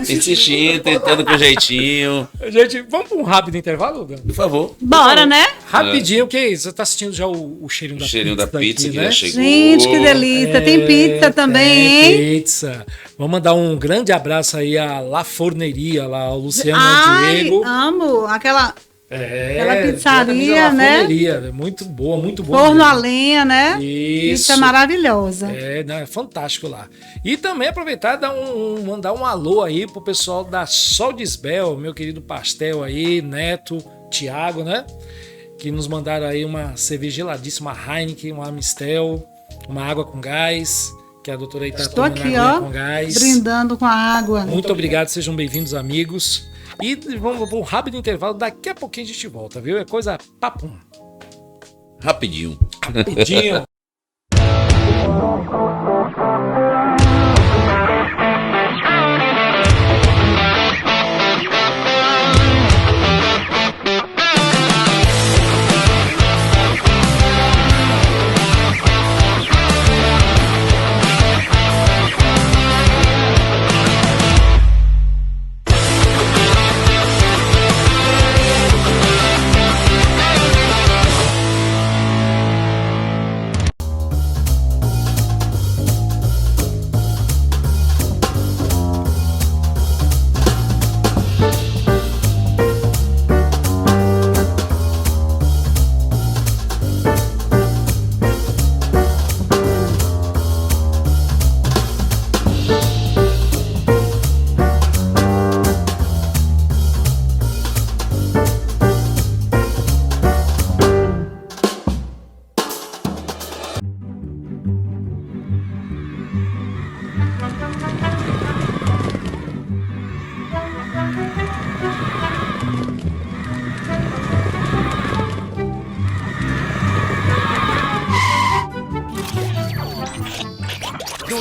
insistindo, tentando com jeitinho. Gente, vamos para um rápido intervalo, Gano? Por favor. Bora, né? Rapidinho, o que é isso? Você tá assistindo já o cheirinho da pizza? O cheirinho da pizza aqui, que já chegou. Gente, que delícia. Tem pizza também, hein? Pizza. Vamos mandar um grande abraço aí à La Forneria, lá, ao Luciano, ao Ai, Diego. amo. Aquela pizzaria, La né? Forneria, muito boa. Forno mesmo. a lenha, né? Isso. Pizza maravilhosa. É fantástico lá. E também aproveitar e mandar um alô aí pro pessoal da Sol de Isbel, meu querido Pastel aí, Neto, Thiago, né? Que nos mandaram aí uma cerveja geladíssima, uma Heineken, uma Amistel, uma água com gás, que a doutora aí tá Estou tomando aqui, água com gás. brindando com a água. Muito obrigado, sejam bem-vindos, amigos. E vamos para um rápido intervalo, daqui a pouquinho a gente volta, viu? É coisa papum. Rapidinho. Rapidinho.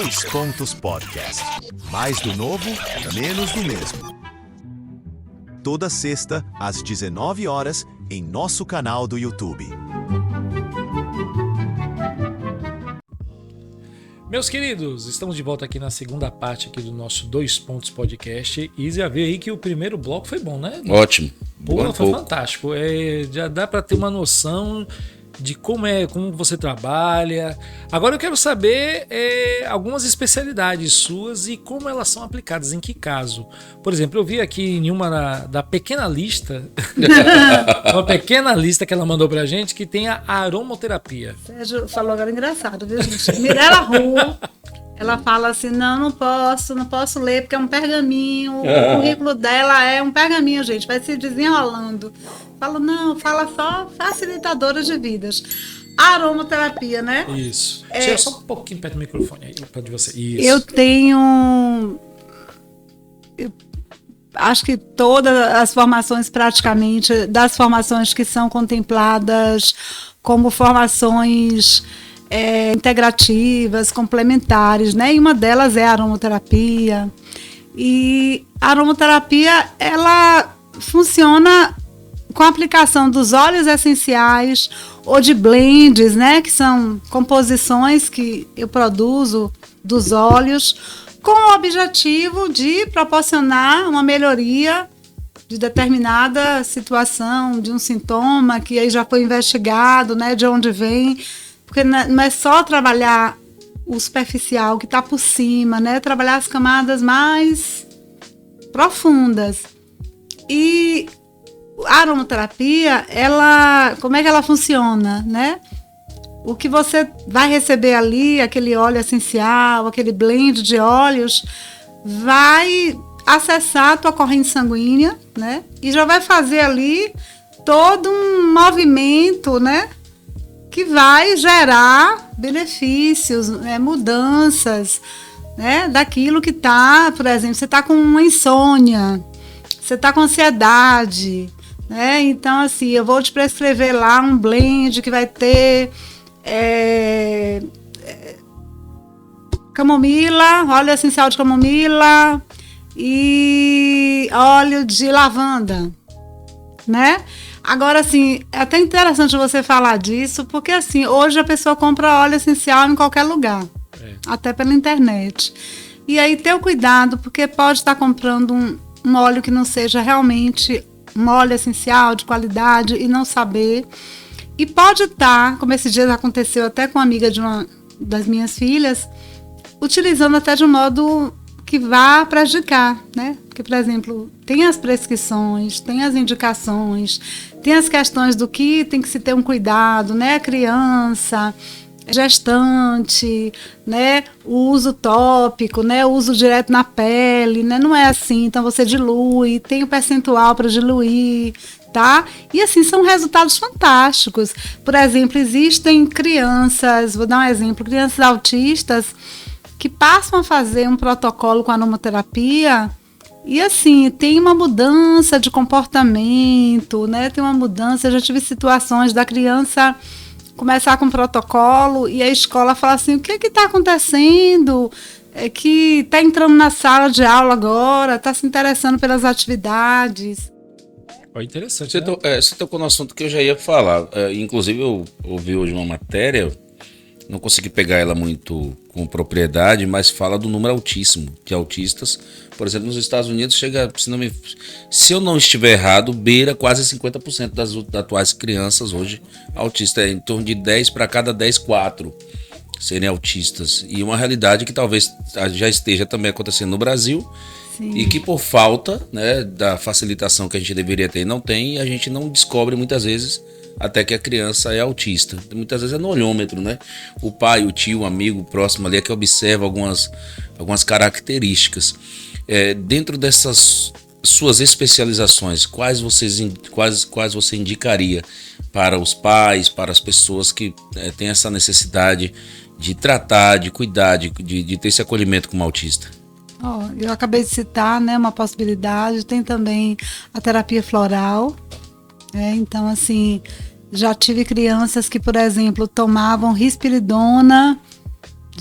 Dois Pontos Podcast. Mais do novo, menos do mesmo. Toda sexta, às 19 horas, em nosso canal do YouTube. Meus queridos, estamos de volta aqui na segunda parte aqui do nosso Dois Pontos Podcast. E já vê aí que o primeiro bloco foi bom, né? Ótimo. Pô, foi fantástico. Já dá para ter uma noção de como você trabalha. Agora eu quero saber algumas especialidades suas e como elas são aplicadas, em que caso. Por exemplo, eu vi aqui em uma da pequena lista, uma pequena lista que ela mandou pra gente, que tem a aromoterapia. Sérgio falou agora engraçado, viu, gente? Mirella Rua, ela fala assim, não posso ler, porque é um pergaminho, o currículo dela é um pergaminho, gente, vai se desenrolando. Falo, não, fala só facilitadora de vidas. Aromaterapia, né? Isso. Chega só um pouquinho perto do microfone aí, perto de você. Isso. Eu tenho... acho que todas as formações, praticamente, das formações que são contempladas como formações integrativas, complementares, né? E uma delas é a aromaterapia. E a aromaterapia, ela funciona com a aplicação dos óleos essenciais ou de blends, né, que são composições que eu produzo dos óleos, com o objetivo de proporcionar uma melhoria de determinada situação, de um sintoma que aí já foi investigado, né, de onde vem, porque não é só trabalhar o superficial que está por cima, né, trabalhar as camadas mais profundas. E a aromaterapia, como é que ela funciona, né? O que você vai receber ali, aquele óleo essencial, aquele blend de óleos, vai acessar a tua corrente sanguínea, né? E já vai fazer ali todo um movimento, né? Que vai gerar benefícios, né? Mudanças, né? Daquilo que tá, por exemplo, você tá com uma insônia, você tá com ansiedade, né? Então, assim, eu vou te prescrever lá um blend que vai ter camomila, óleo essencial de camomila e óleo de lavanda, né? Agora, assim, é até interessante você falar disso, porque, assim, hoje a pessoa compra óleo essencial em qualquer lugar, até pela internet. E aí, ter o cuidado, porque pode estar comprando um óleo que não seja realmente um óleo essencial de qualidade e não saber. E pode estar, como esse dia aconteceu até com uma amiga de uma das minhas filhas, utilizando até de um modo que vá prejudicar, né? Porque, por exemplo, tem as prescrições, tem as indicações, tem as questões do que tem que se ter um cuidado, né? A criança, gestante, né? O uso tópico, né? O uso direto na pele, né? Não é assim, então você dilui, tem o percentual para diluir, tá? E assim, são resultados fantásticos. Por exemplo, existem crianças, vou dar um exemplo, crianças autistas que passam a fazer um protocolo com a aromaterapia e assim, tem uma mudança de comportamento, né? Tem uma mudança, eu já tive situações da criança começar com protocolo e a escola fala assim, o que está acontecendo? É que está entrando na sala de aula agora, está se interessando pelas atividades. É interessante, Você tocou no assunto que eu já ia falar. Inclusive, eu ouvi hoje uma matéria, não consegui pegar ela muito com propriedade, mas fala do número altíssimo de autistas. Por exemplo, nos Estados Unidos chega, se eu não estiver errado, beira quase 50% das atuais crianças hoje autistas. É em torno de 10 para cada 10, 4 serem autistas. E uma realidade que talvez já esteja também acontecendo no Brasil. Sim. E que por falta, né, da facilitação que a gente deveria ter, não tem, e a gente não descobre muitas vezes até que a criança é autista. Muitas vezes é no olhômetro, né? O pai, o tio, o amigo próximo ali é que observa algumas características. Dentro dessas suas especializações, quais você indicaria para os pais, para as pessoas que têm essa necessidade de tratar, de cuidar, de ter esse acolhimento como autista? Eu acabei de citar, né, uma possibilidade. Tem também a terapia floral. Então, assim, já tive crianças que, por exemplo, tomavam risperidona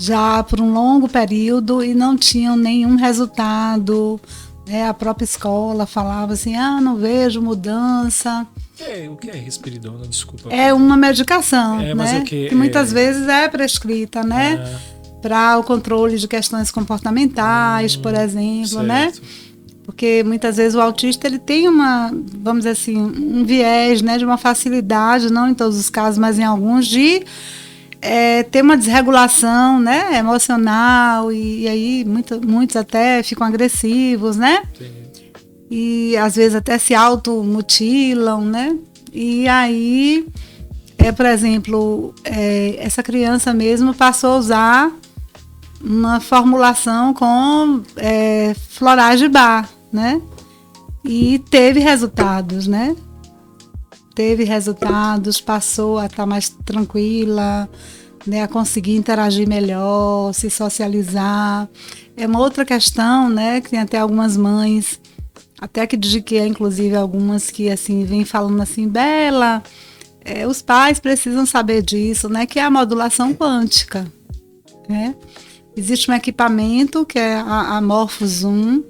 já por um longo período e não tinham nenhum resultado. A própria escola falava assim, não vejo mudança. O que é risperidona? Desculpa. É uma medicação, mas né? o quê? Que muitas vezes é prescrita, né? Para o controle de questões comportamentais, por exemplo, certo. né? Porque muitas vezes o autista ele tem vamos dizer assim, um viés, né? De uma facilidade, não em todos os casos, mas em alguns, de ter uma desregulação, né, emocional, e aí muitos até ficam agressivos, né? Sim. E às vezes até se automutilam, né? E aí, por exemplo, essa criança mesmo passou a usar uma formulação com florais de Bach, né? E teve resultados, né? Passou a estar mais tranquila, né, a conseguir interagir melhor, se socializar. É uma outra questão, né, que tem até algumas mães, até que inclusive algumas que assim vêm falando assim, Bela, os pais precisam saber disso, né, que é a modulação quântica, né? Existe um equipamento que é a Morphozoom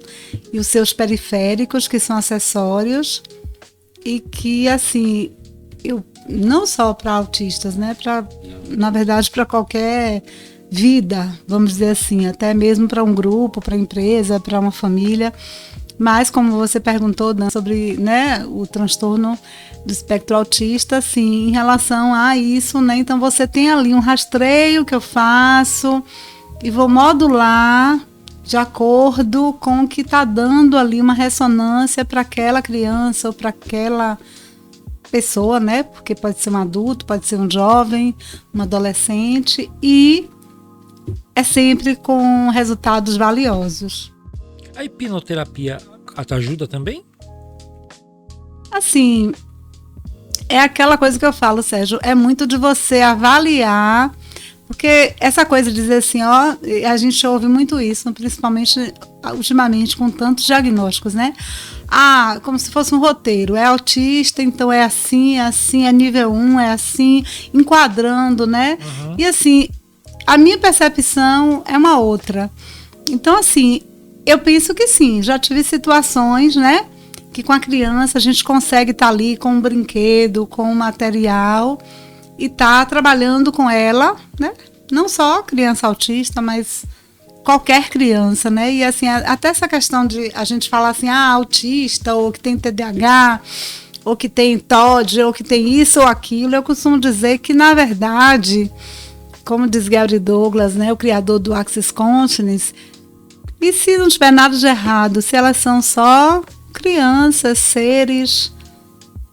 e os seus periféricos, que são acessórios, e que, assim, não só para autistas, né? Na verdade, para qualquer vida, vamos dizer assim, até mesmo para um grupo, para empresa, para uma família. Mas, como você perguntou, Dan, sobre, né, o transtorno do espectro autista, assim, em relação a isso, né? Então, você tem ali um rastreio que eu faço e vou modular de acordo com o que está dando ali uma ressonância para aquela criança ou para aquela pessoa, né? Porque pode ser um adulto, pode ser um jovem, um adolescente, e é sempre com resultados valiosos. A hipnoterapia ajuda também? Assim, é aquela coisa que eu falo, Sérgio, é muito de você avaliar. Porque essa coisa de dizer assim, a gente ouve muito isso, principalmente ultimamente com tantos diagnósticos, né? Como se fosse um roteiro, é autista, então é assim, é nível 1, é assim, enquadrando, né? Uhum. E assim, a minha percepção é uma outra. Então, assim, eu penso que sim, já tive situações, né? Que com a criança a gente consegue estar ali com um brinquedo, com um material, e tá trabalhando com ela, né? Não só criança autista, mas qualquer criança, né? E assim, até essa questão de a gente falar assim, autista, ou que tem TDAH, ou que tem TOD, ou que tem isso ou aquilo, eu costumo dizer que, na verdade, como diz Gary Douglas, né, o criador do Access Consciousness, e se não tiver nada de errado, se elas são só crianças, seres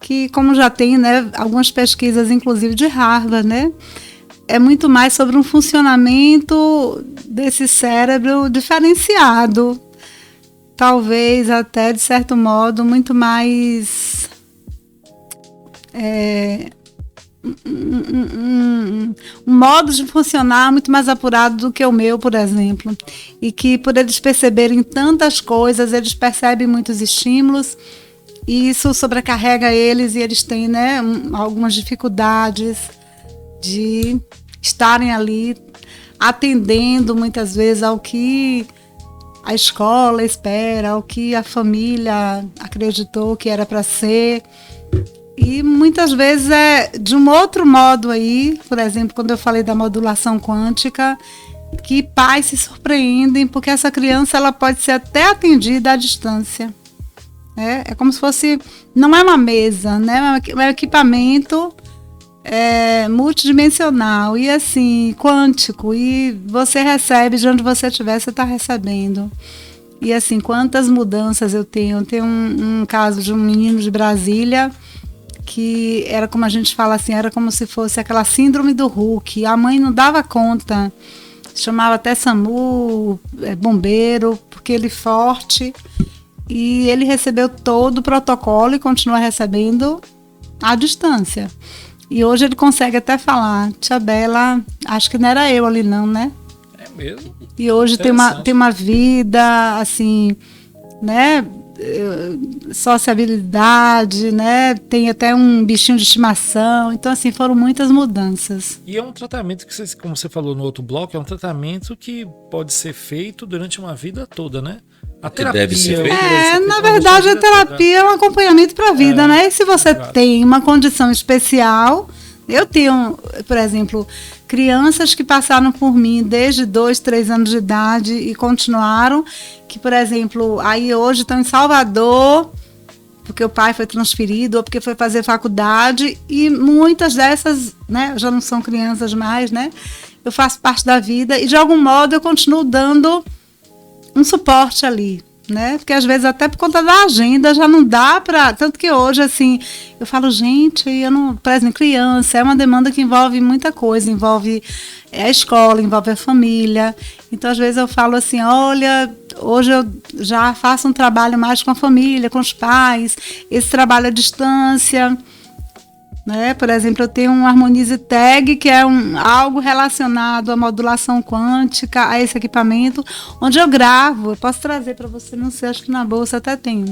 que, como já tem, né, algumas pesquisas, inclusive de Harvard, né, é muito mais sobre um funcionamento desse cérebro diferenciado, talvez até, de certo modo, muito mais um modo de funcionar muito mais apurado do que o meu, por exemplo, e que, por eles perceberem tantas coisas, eles percebem muitos estímulos, e isso sobrecarrega eles, e eles têm, né, algumas dificuldades de estarem ali atendendo muitas vezes ao que a escola espera, ao que a família acreditou que era para ser. E muitas vezes é de um outro modo aí, por exemplo, quando eu falei da modulação quântica, que pais se surpreendem, porque essa criança ela pode ser até atendida à distância. É como se fosse, não é uma mesa, né? É um equipamento multidimensional e assim, quântico, e você recebe de onde você estiver, você está recebendo. E assim, quantas mudanças eu tenho. Eu tenho um caso de um menino de Brasília que era, como a gente fala assim, era como se fosse aquela síndrome do Hulk. A mãe não dava conta, chamava até SAMU, bombeiro, porque ele forte. E ele recebeu todo o protocolo e continua recebendo à distância. E hoje ele consegue até falar, tia Bela, acho que não era eu ali não, né? É mesmo? E hoje tem uma vida, assim, né, sociabilidade, né? Tem até um bichinho de estimação. Então, assim, foram muitas mudanças. E é um tratamento que, como você falou no outro bloco, é um tratamento que pode ser feito durante uma vida toda, né? A terapia deve ser feito. Na verdade, a terapia é um acompanhamento para a vida, né? E se você tem uma condição especial, eu tenho, por exemplo, crianças que passaram por mim desde 2, 3 anos de idade e continuaram, que, por exemplo, aí hoje estão em Salvador, porque o pai foi transferido ou porque foi fazer faculdade, e muitas dessas, né, já não são crianças mais, né? Eu faço parte da vida e, de algum modo, eu continuo dando um suporte ali, né? Porque às vezes até por conta da agenda já não dá para, tanto que hoje assim, eu falo, gente, eu não, por exemplo, criança é uma demanda que envolve muita coisa, envolve a escola, envolve a família. Então às vezes eu falo assim, olha, hoje eu já faço um trabalho mais com a família, com os pais, esse trabalho à distância, né? Por exemplo, eu tenho um Harmonize Tag, que é algo relacionado à modulação quântica, a esse equipamento, onde eu gravo. Eu posso trazer para você, não sei, acho que na bolsa até tenho,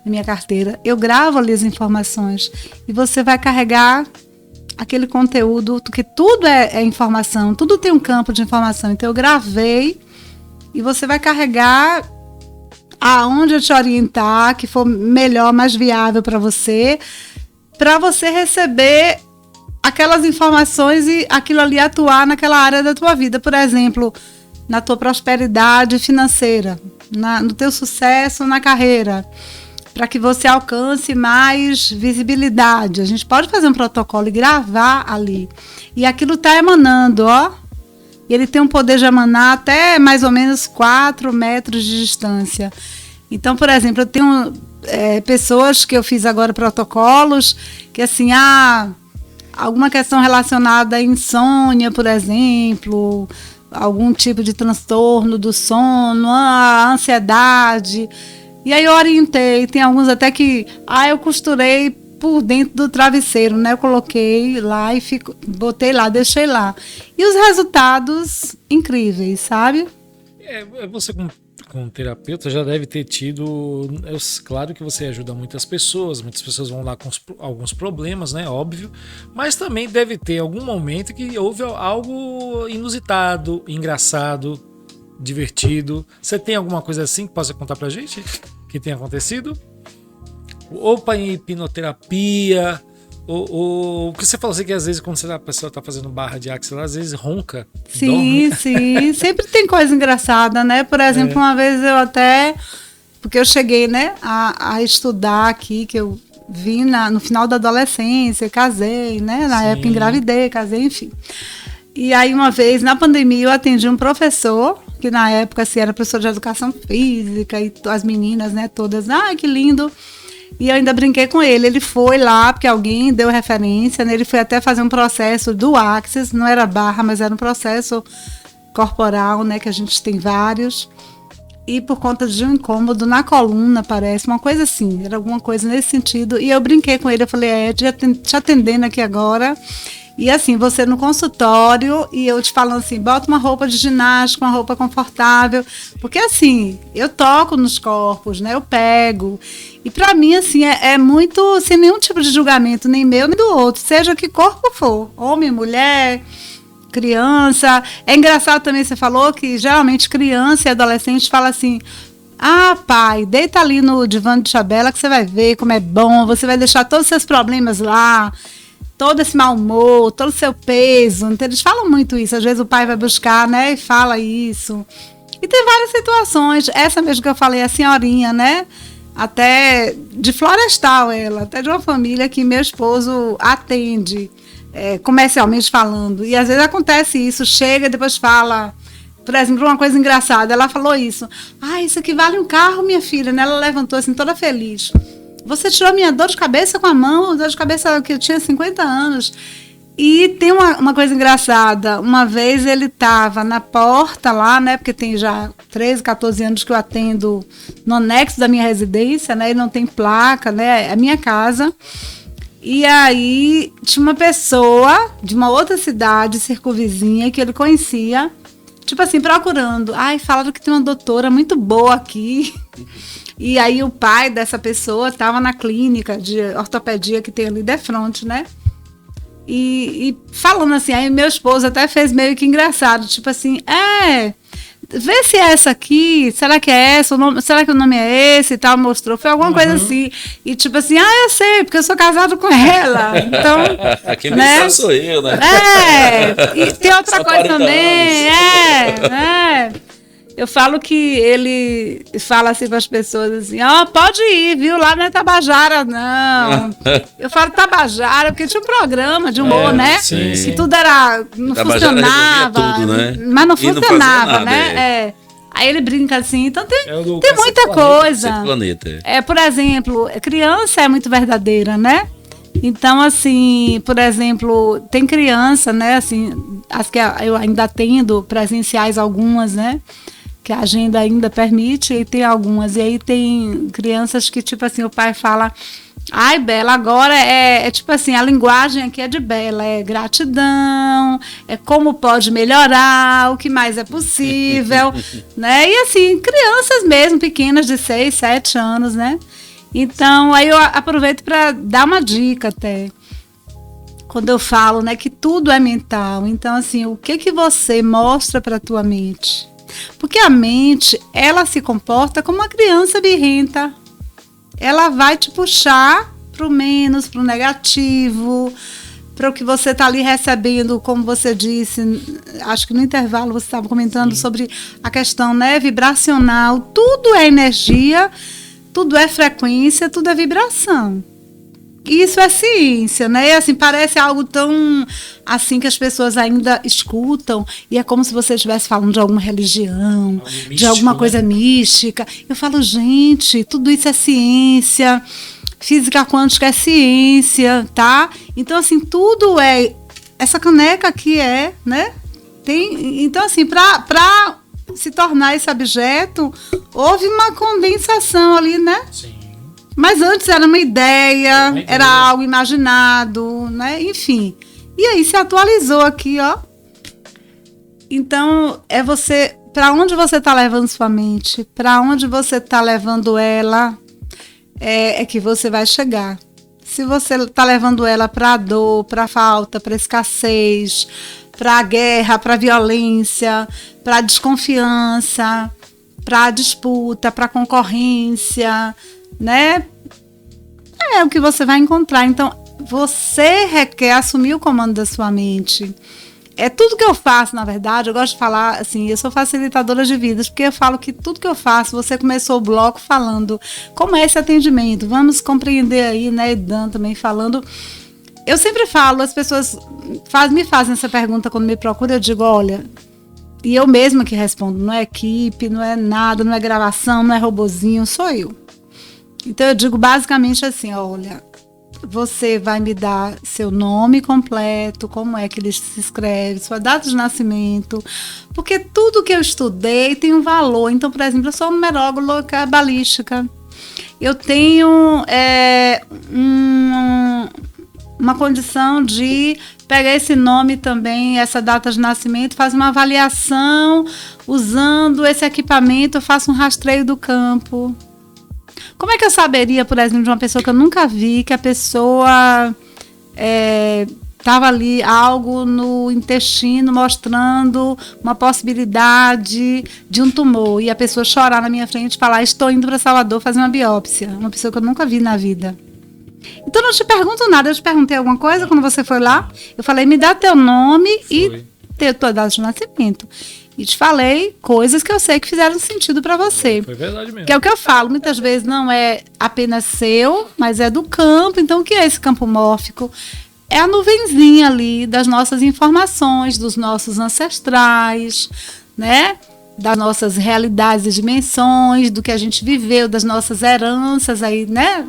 na minha carteira. Eu gravo ali as informações e você vai carregar aquele conteúdo, porque tudo é informação, tudo tem um campo de informação. Então eu gravei e você vai carregar aonde eu te orientar, que for melhor, mais viável para você receber aquelas informações e aquilo ali atuar naquela área da tua vida. Por exemplo, na tua prosperidade financeira, no teu sucesso na carreira, para que você alcance mais visibilidade. A gente pode fazer um protocolo e gravar ali. E aquilo está emanando, ó. E ele tem um poder de emanar até mais ou menos 4 metros de distância. Então, por exemplo, eu tenho pessoas que eu fiz agora protocolos que, assim, alguma questão relacionada à insônia, por exemplo, algum tipo de transtorno do sono, a ansiedade. E aí eu orientei, tem alguns até que eu costurei por dentro do travesseiro, né? Eu coloquei lá e botei lá, deixei lá. E os resultados incríveis, sabe? Você como terapeuta já deve ter tido, claro que você ajuda muitas pessoas vão lá com alguns problemas, né, óbvio, mas também deve ter algum momento que houve algo inusitado, engraçado, divertido. Você tem alguma coisa assim que possa contar pra gente que tenha acontecido? Ou para hipnoterapia, o que você falou assim, que às vezes quando a pessoa está fazendo barra de axila, às vezes ronca. Sim, dorme. sim. Sempre tem coisa engraçada, né? Por exemplo, uma vez eu até... Porque eu cheguei, né, a estudar aqui, que eu vim no final da adolescência, casei, né? Na época engravidei, casei, enfim. E aí uma vez, na pandemia, eu atendi um professor, que na época assim, era professor de educação física, e as meninas, né, todas, que lindo. E eu ainda brinquei com ele. Ele foi lá, porque alguém deu referência, né? Ele foi até fazer um processo do Axis, não era barra, mas era um processo corporal, né? Que a gente tem vários. E por conta de um incômodo na coluna, parece, uma coisa assim, era alguma coisa nesse sentido. E eu brinquei com ele, eu falei, te atendendo aqui agora. E assim, você no consultório, e eu te falando assim, bota uma roupa de ginástica, uma roupa confortável, porque assim, eu toco nos corpos, né, eu pego, e pra mim assim, é muito, sem nenhum tipo de julgamento, nem meu, nem do outro, seja que corpo for, homem, mulher, criança. É engraçado também, você falou que geralmente criança e adolescente fala assim, pai, deita ali no divã de Chabela que você vai ver como é bom, você vai deixar todos os seus problemas lá, todo esse mau humor, todo o seu peso. Então, eles falam muito isso. Às vezes o pai vai buscar, né, e fala isso. E tem várias situações. Essa mesmo que eu falei, a senhorinha, né, até de Florestal ela, até de uma família que meu esposo atende, comercialmente falando. E às vezes acontece isso, chega e depois fala, por exemplo, uma coisa engraçada, ela falou isso. Isso aqui vale um carro, minha filha, né? Ela levantou assim, toda feliz. Você tirou minha dor de cabeça com a mão, dor de cabeça que eu tinha 50 anos. E tem uma coisa engraçada. Uma vez ele estava na porta lá, né? Porque tem já 13, 14 anos que eu atendo no anexo da minha residência, né? E não tem placa, né? É a minha casa. E aí tinha uma pessoa de uma outra cidade, circunvizinha, que ele conhecia, tipo assim, procurando. Falaram que tem uma doutora muito boa aqui. E aí o pai dessa pessoa estava na clínica de ortopedia que tem ali de frente, né? E falando assim, aí meu esposo até fez meio que engraçado, tipo assim, vê se é essa aqui, será que é essa, será que o nome é esse e tal, mostrou, foi alguma coisa assim, e tipo assim, eu sei, porque eu sou casado com ela, então, quem me sabe sou eu, né? E tem outra coisa também, eu falo que ele fala assim para as pessoas assim, pode ir, viu? Lá não é Tabajara, não. Eu falo Tabajara, porque tinha um programa de humor, né? Sim. Que tudo era. Não Tabajara funcionava. tudo, né? Mas não E não funcionava, fazia nada, né? Aí ele brinca assim, então tem muita Cacete coisa. Planeta. Por exemplo, criança é muito verdadeira, né? Então, assim, por exemplo, tem criança, né? Assim, as que eu ainda atendo presenciais algumas, né? Que a agenda ainda permite, e tem algumas. E aí tem crianças que, tipo assim, o pai fala, ai, Bela, agora é tipo assim, a linguagem aqui é de Bela, é gratidão, é como pode melhorar, o que mais é possível, né? E assim, crianças mesmo, pequenas de 6, 7 anos, né? Então, aí eu aproveito para dar uma dica até. Quando eu falo, né, que tudo é mental. Então, assim, o que você mostra para a tua mente? Porque a mente, ela se comporta como uma criança birrenta. Ela vai te puxar para o menos, para o negativo, para o que você está ali recebendo, como você disse, acho que no intervalo você estava comentando sobre a questão, né, vibracional. Tudo é energia, tudo é frequência, tudo é vibração. Isso é ciência, né? Assim, parece algo tão assim que as pessoas ainda escutam e é como se você estivesse falando de alguma religião, místico, de alguma coisa mística. Eu falo, gente, tudo isso é ciência, física quântica é ciência, tá? Então, assim, tudo é... Essa caneca aqui é, né? Então, assim, para se tornar esse objeto, houve uma condensação ali, né? Sim. Mas antes era uma ideia, era algo imaginado, né? Enfim. E aí se atualizou aqui, ó. Então, é você... Para onde você está levando sua mente? Para onde você está levando ela? É que você vai chegar. Se você está levando ela para a dor, para a falta, para a escassez, para a guerra, para a violência, para a desconfiança, para a disputa, para a concorrência... né? É o que você vai encontrar. Então, você requer assumir o comando da sua mente. É tudo que eu faço, na verdade, eu gosto de falar, assim, eu sou facilitadora de vidas, porque eu falo que tudo que eu faço, você começou o bloco falando como é esse atendimento, vamos compreender aí, né, Dan também falando. Eu sempre falo, as pessoas me fazem essa pergunta quando me procuram, eu digo, olha, e eu mesma que respondo, não é equipe, não é nada, não é gravação, não é robozinho, sou eu. Então eu digo basicamente assim, olha, você vai me dar seu nome completo, como é que ele se escreve, sua data de nascimento, porque tudo que eu estudei tem um valor. Então, por exemplo, eu sou numeróloga cabalística. Eu tenho uma condição de pegar esse nome também, essa data de nascimento, fazer uma avaliação usando esse equipamento, eu faço um rastreio do campo. Como é que eu saberia, por exemplo, de uma pessoa que eu nunca vi, que a pessoa estava ali algo no intestino mostrando uma possibilidade de um tumor e a pessoa chorar na minha frente e falar, estou indo para Salvador fazer uma biópsia, uma pessoa que eu nunca vi na vida. Então eu não te pergunto nada, eu te perguntei alguma coisa quando você foi lá, eu falei, me dá teu nome e tua data de nascimento. E te falei coisas que eu sei que fizeram sentido para você. Foi verdade mesmo. Que é o que eu falo, muitas vezes não é apenas seu, mas é do campo. Então, o que é esse campo mórfico? É a nuvenzinha ali das nossas informações, dos nossos ancestrais, né? Das nossas realidades e dimensões, do que a gente viveu, das nossas heranças aí, né?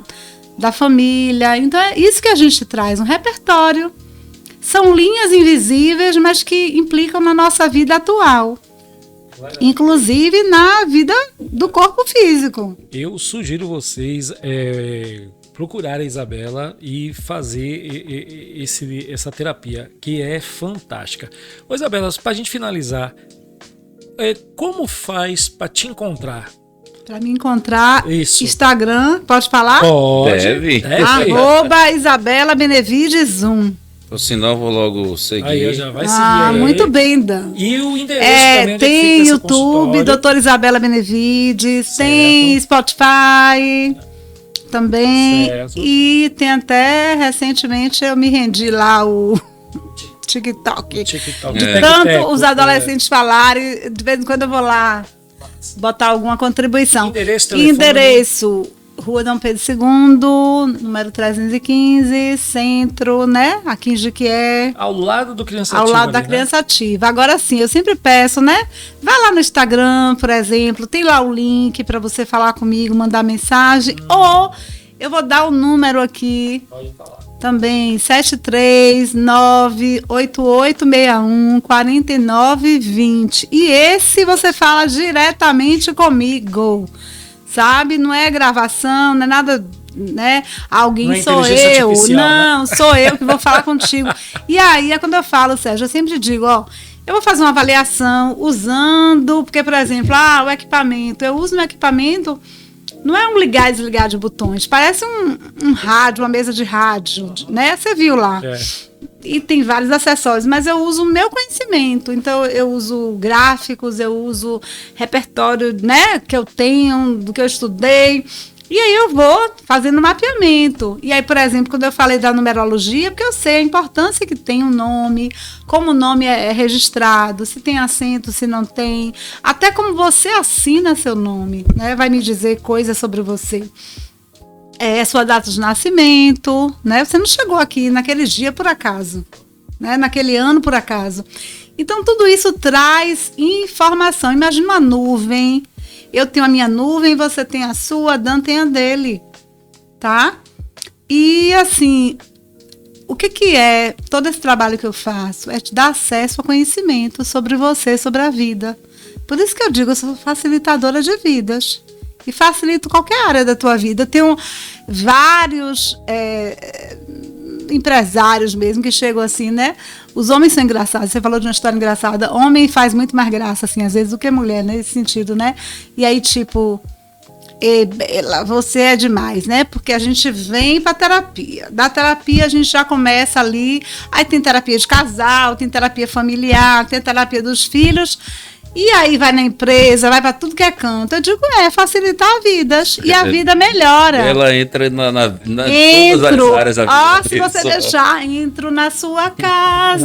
Da família. Então, é isso que a gente traz, um repertório. São linhas invisíveis, mas que implicam na nossa vida atual. Inclusive na vida do corpo físico. Eu sugiro vocês procurarem a Isabela e fazer essa terapia, que é fantástica. Ô Isabela, para a gente finalizar, como faz para te encontrar? Para me encontrar, Isso. Instagram, pode falar? Deve. @ Isabela Benevides 1. Ou senão eu vou logo seguir. Aí eu já vai seguir aí. Muito bem, Dan. E o endereço também. Tem YouTube, doutora Isabela Benevides, tem Spotify também. Certo. E tem até, recentemente, eu me rendi lá o TikTok. TikTok. De tanto os adolescentes falarem, de vez em quando eu vou lá botar alguma contribuição. Endereço, telefone. Endereço, Rua Dom Pedro II, número 315, centro, né? Aqui em Jequié. Ao lado do Criança Ao Ativa. lado da ali, Criança Ativa. Agora sim, eu sempre peço, né? Vai lá no Instagram, por exemplo, tem lá o link para você falar comigo, mandar mensagem. Ou eu vou dar o número aqui. Pode falar. Também, 739-8861-4920. E esse você fala diretamente comigo, sabe? Não é gravação, não é nada, né? Alguém Não é sou inteligência eu. artificial, Não, sou eu que vou falar contigo. E aí é quando eu falo, Sérgio, eu sempre digo, ó, eu vou fazer uma avaliação usando, porque, por exemplo, o equipamento, eu uso um equipamento. Não é um ligar e desligar de botões, parece um rádio, uma mesa de rádio, né? Você viu lá. E tem vários acessórios, mas eu uso o meu conhecimento. Então, eu uso gráficos, eu uso repertório, né, que eu tenho, do que eu estudei. E aí eu vou fazendo mapeamento. E aí, por exemplo, quando eu falei da numerologia, porque eu sei a importância que tem o nome, como o nome é registrado, se tem acento, se não tem, até como você assina seu nome, né? Vai me dizer coisas sobre você. Sua data de nascimento, né? Você não chegou aqui naquele dia por acaso, né? Naquele ano por acaso. Então, tudo isso traz informação. Imagina uma nuvem. Eu tenho a minha nuvem, você tem a sua, Dan tem a dele, tá? E, assim, o que é todo esse trabalho que eu faço? É te dar acesso ao conhecimento sobre você, sobre a vida. Por isso que eu digo, eu sou facilitadora de vidas. E facilito qualquer área da tua vida. Eu tenho vários empresários mesmo que chegam assim, né? Os homens são engraçados. Você falou de uma história engraçada. Homem faz muito mais graça, assim, às vezes, do que mulher, nesse sentido, né? E aí, tipo, Bela, você é demais, né? Porque a gente vem pra terapia. Da terapia a gente já começa ali. Aí tem terapia de casal, tem terapia familiar, tem terapia dos filhos. E aí vai na empresa, vai para tudo que é canto. Eu digo, facilitar vidas. E a vida melhora. Ela entra na Entro. todas as áreas da vida. Se você deixar, entro na sua casa,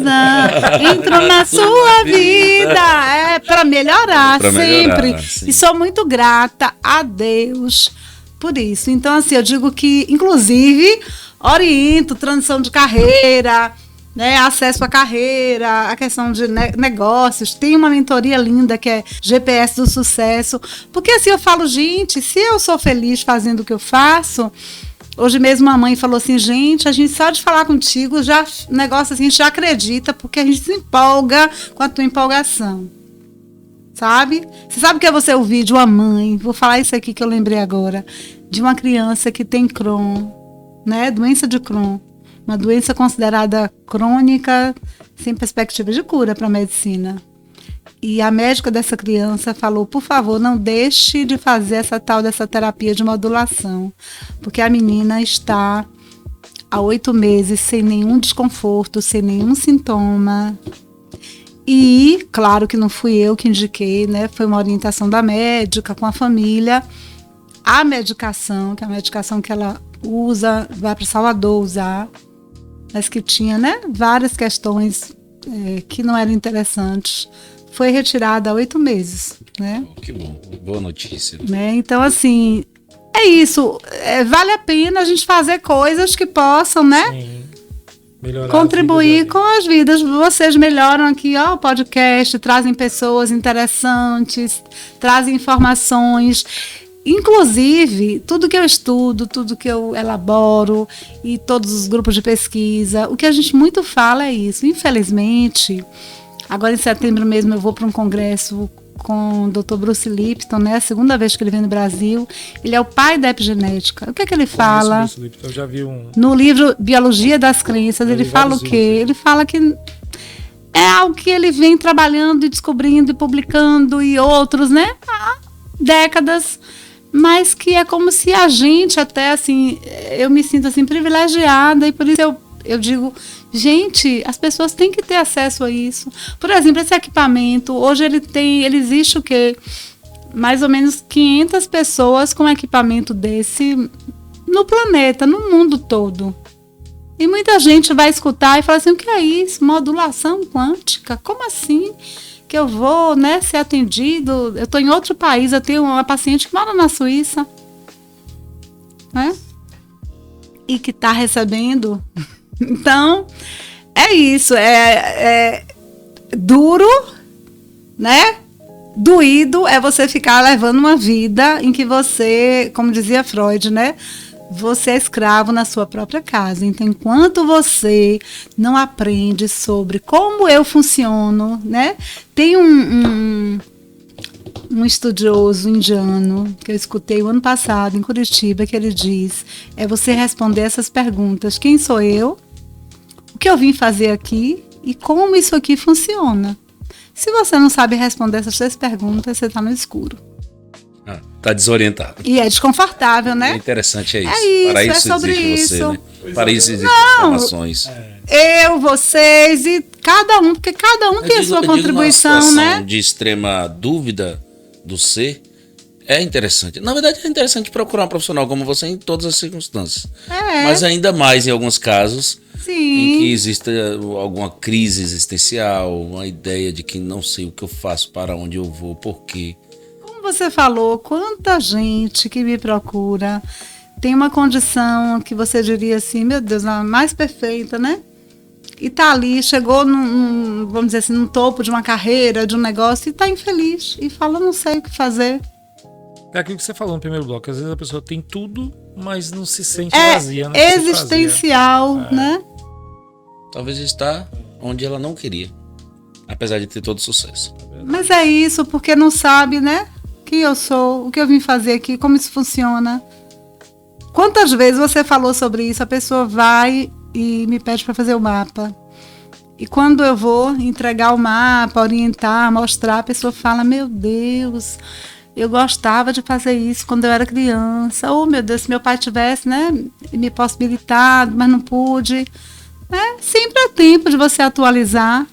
entro na sua vida. Para melhorar, sempre. Sim. E sou muito grata a Deus por isso. Então, assim, eu digo que, inclusive, oriento transição de carreira, né, acesso à carreira, a questão de negócios. Tem uma mentoria linda que é GPS do Sucesso, porque assim eu falo, gente, se eu sou feliz fazendo o que eu faço, hoje mesmo a mãe falou assim, gente, a gente só de falar contigo, já negócio assim, a gente já acredita, porque a gente se empolga com a tua empolgação, sabe? Você sabe o que é você ouvir de uma mãe, vou falar isso aqui que eu lembrei agora, de uma criança que tem Crohn, né, doença de Crohn, uma doença considerada crônica, sem perspectiva de cura para a medicina. E a médica dessa criança falou, por favor, não deixe de fazer dessa terapia de modulação, porque a menina está há 8 meses sem nenhum desconforto, sem nenhum sintoma. E, claro que não fui eu que indiquei, né? Foi uma orientação da médica com a família. A medicação, que é a medicação que ela usa, vai para Salvador usar, mas que tinha, né, várias questões que não eram interessantes, foi retirada há 8 meses, né? Que bom, boa notícia. Né? Então, assim, é isso. Vale a pena a gente fazer coisas que possam, né? Sim. Melhorar Contribuir com as vidas. Vocês melhoram aqui, o podcast, trazem pessoas interessantes, trazem informações. Inclusive, tudo que eu estudo, tudo que eu elaboro e todos os grupos de pesquisa, o que a gente muito fala é isso. Infelizmente, agora em setembro mesmo eu vou para um congresso com o Dr. Bruce Lipton, né? A segunda vez que ele vem no Brasil. Ele é o pai da epigenética. O que é que ele fala? Eu já vi no livro Biologia das Crenças, ele fala o quê? Ele fala que é algo que ele vem trabalhando e descobrindo e publicando e outros, né? Há décadas. mas que é como se a gente até assim, eu me sinto assim privilegiada, e por isso eu digo, gente, as pessoas têm que ter acesso a isso. Por exemplo, esse equipamento, hoje ele existe o quê? Mais ou menos 500 pessoas com equipamento desse no planeta, no mundo todo. E muita gente vai escutar e fala assim, o que é isso? Modulação quântica? Como assim? Que eu vou, né, ser atendido? Eu estou em outro país, eu tenho uma paciente que mora na Suíça, né? E que está recebendo. Então, é isso. É duro, né? Doído é você ficar levando uma vida em que você, como dizia Freud, né? Você é escravo na sua própria casa. Então, enquanto você não aprende sobre como eu funciono, né? Tem um estudioso indiano que eu escutei o ano passado em Curitiba, que ele diz, é você responder essas perguntas. Quem sou eu? O que eu vim fazer aqui? E como isso aqui funciona? Se você não sabe responder essas 3 perguntas, você está no escuro. Tá desorientado. E é desconfortável, né? É interessante, é isso. É isso, para isso é sobre existe isso. você, né? Para isso existem informações. Eu, vocês e cada um, porque cada um tem a sua contribuição, numa né? situação de extrema dúvida do ser, é interessante. Na verdade, é interessante procurar um profissional como você em todas as circunstâncias. Mas ainda mais em alguns casos Sim. em que exista alguma crise existencial, uma ideia de que não sei o que eu faço, para onde eu vou, por quê. Como você falou, quanta gente que me procura tem uma condição que você diria assim, meu Deus, a mais perfeita, né? E tá ali, chegou vamos dizer assim, no topo de uma carreira, de um negócio, e tá infeliz. E fala, não sei o que fazer. É aquilo que você falou no primeiro bloco. Às vezes a pessoa tem tudo, mas não se sente vazia. Não É existencial, né? Talvez está onde ela não queria, apesar de ter todo sucesso. Mas é isso, porque não sabe, né? Quem eu sou, o que eu vim fazer aqui, como isso funciona. Quantas vezes você falou sobre isso, a pessoa vai e me pede para fazer o mapa. E quando eu vou entregar o mapa, orientar, mostrar, a pessoa fala, meu Deus, eu gostava de fazer isso quando eu era criança. Oh, meu Deus, se meu pai tivesse, né, me possibilitado, mas não pude. Sempre é tempo de você atualizar.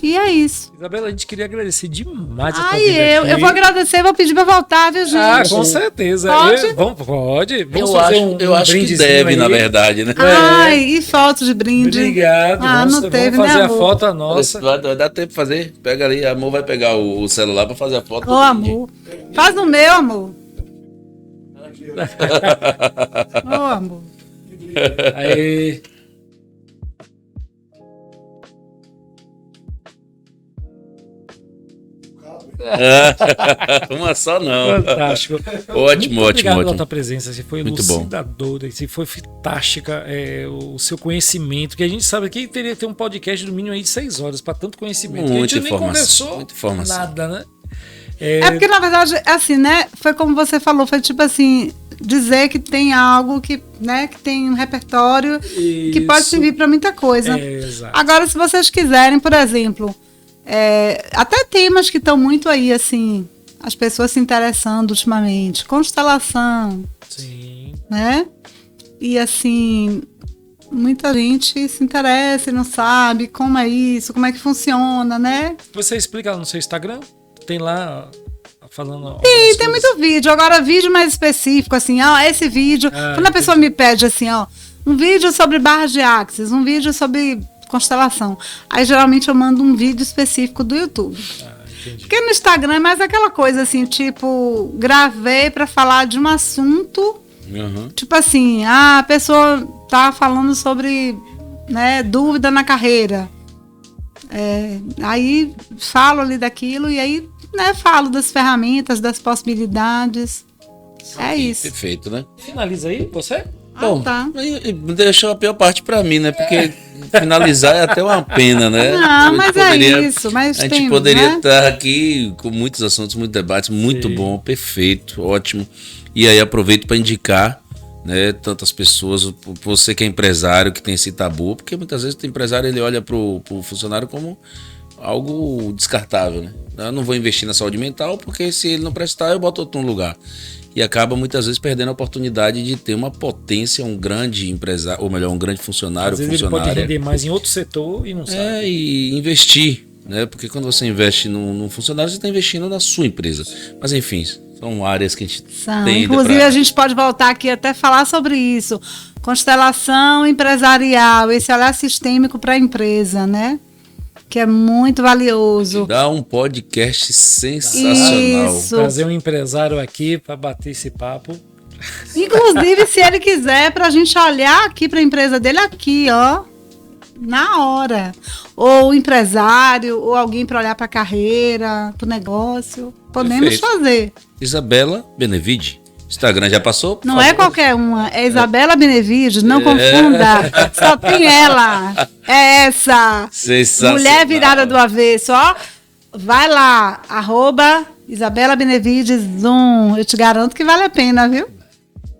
E é isso. Isabela, a gente queria agradecer demais a tua Ai, vida aqui. eu vou agradecer, vou pedir para voltar, viu, gente? Ah, com certeza. Pode? Pode. Vamos Eu fazer acho, eu acho que brindezinho deve, aí. na verdade, né? Ai, e foto de brinde. Obrigado. Não teve, vamos fazer né, a amor? foto a nossa. Vai dar tempo de fazer. Pega ali, amor vai pegar o celular para fazer a foto. Ô, amor. Faz no meu, amor. Ô, amor. Aí. Uma só não. Fantástico. Ótimo, Muito obrigado pela ótimo. tua presença. Você foi Muito bom. elucidadora, você foi fantástica. O seu conhecimento, que a gente sabe que teria que ter um podcast do mínimo aí de 6 horas para tanto conhecimento. Que a Muita gente nem informação, conversou muita informação. nada, né? É porque, na verdade, assim, né? Foi como você falou, foi tipo assim, dizer que tem algo que, né, que tem um repertório que pode Isso. servir para muita coisa. Exato. Agora, se vocês quiserem, por exemplo, até temas que estão muito aí, assim, as pessoas se interessando ultimamente, constelação, Sim. né? E assim, muita gente se interessa e não sabe como é isso, como é que funciona, né? Você explica lá no seu Instagram? Tem lá falando. Tem muito vídeo. Agora, vídeo mais específico, assim, esse vídeo. Quando a pessoa me pede assim, um vídeo sobre barras de Axis, um vídeo sobre constelação. Aí geralmente eu mando um vídeo específico do YouTube. Entendi. Porque no Instagram é mais aquela coisa assim, tipo, gravei para falar de um assunto. Uhum. Tipo assim, a pessoa tá falando sobre, né, dúvida na carreira. Aí falo ali daquilo e aí, né, falo das ferramentas, das possibilidades. É isso. Perfeito, né? Finaliza aí, você? Bom, Tá. aí deixou a pior parte pra mim, né? Porque finalizar é até uma pena, né? Não, A gente mas é isso. Mas a gente tem, poderia né? estar aqui com muitos assuntos, muitos debates, muito Sim. bom, perfeito, ótimo. E aí aproveito para indicar, né, tantas pessoas, você que é empresário, que tem esse tabu, porque muitas vezes o empresário ele olha pro funcionário como algo descartável, né? Eu não vou investir na saúde mental porque se ele não prestar, eu boto outro no lugar. E acaba muitas vezes perdendo a oportunidade de ter uma potência, um grande empresário, ou melhor, um grande funcionário, Às vezes ele pode render mais em outro setor e não sabe. E investir, né? Porque quando você investe num funcionário, você está investindo na sua empresa. Mas enfim, são áreas que a gente tem. Inclusive, a gente pode voltar aqui até falar sobre isso. Constelação empresarial, esse olhar sistêmico para a empresa, né? Que é muito valioso. Dá um podcast sensacional. Isso. Trazer um empresário aqui para bater esse papo. Inclusive, se ele quiser, para a gente olhar aqui para a empresa dele, aqui, ó, na hora. Ou o empresário, ou alguém para olhar para a carreira, para o negócio. Podemos Perfeito. fazer. Isabela Benevide. Instagram já passou? Não é qualquer uma, é Isabela Benevide, não confunda. Só tem ela. É essa. Sensacional. Mulher virada do avesso, ó. Vai lá, @Isabela Benevide Zoom. Eu te garanto que vale a pena, viu?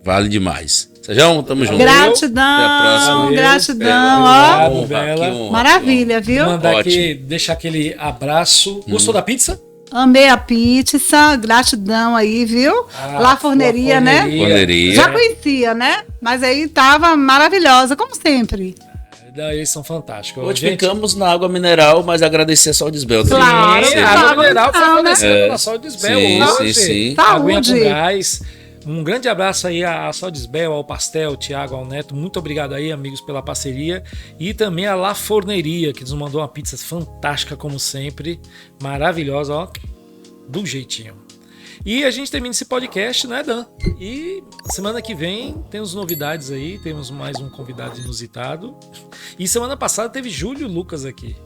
Vale demais. Sejam, tamo junto. Gratidão, Até a próxima. gratidão, Obrigado, ó. Honra, Bela. que honra, Maravilha, viu? Mandar aqui, Ótimo. deixar aquele abraço. Gostou da pizza? Amei a pizza, gratidão aí, viu? La Forneria, né? Forneria. Já conhecia, né? Mas aí tava maravilhosa, como sempre. Eles são fantásticos. Hoje ficamos na água mineral, mas agradecer só o Desbel. Claro, Sim, claro. a água mineral foi Não, né? fornecida pela Soldesbel Sim, hoje. sim. Aguinha com Saúde. gás. Um grande abraço aí à Soldesbel, ao Pastel, ao Thiago, ao Neto. Muito obrigado aí, amigos, pela parceria. E também a La Forneria, que nos mandou uma pizza fantástica, como sempre. Maravilhosa, ó. Do jeitinho. E a gente termina esse podcast, né, Dan? E semana que vem temos novidades aí, temos mais um convidado inusitado. E semana passada teve Júlio Lucas aqui,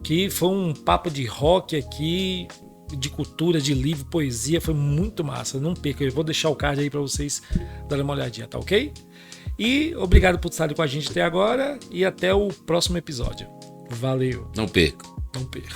que foi um papo de rock aqui, de cultura, de livro, poesia, foi muito massa. Não perca, eu vou deixar o card aí para vocês darem uma olhadinha, tá ok? E obrigado por estarem com a gente até agora e até o próximo episódio. Valeu. Não perca. Não perca.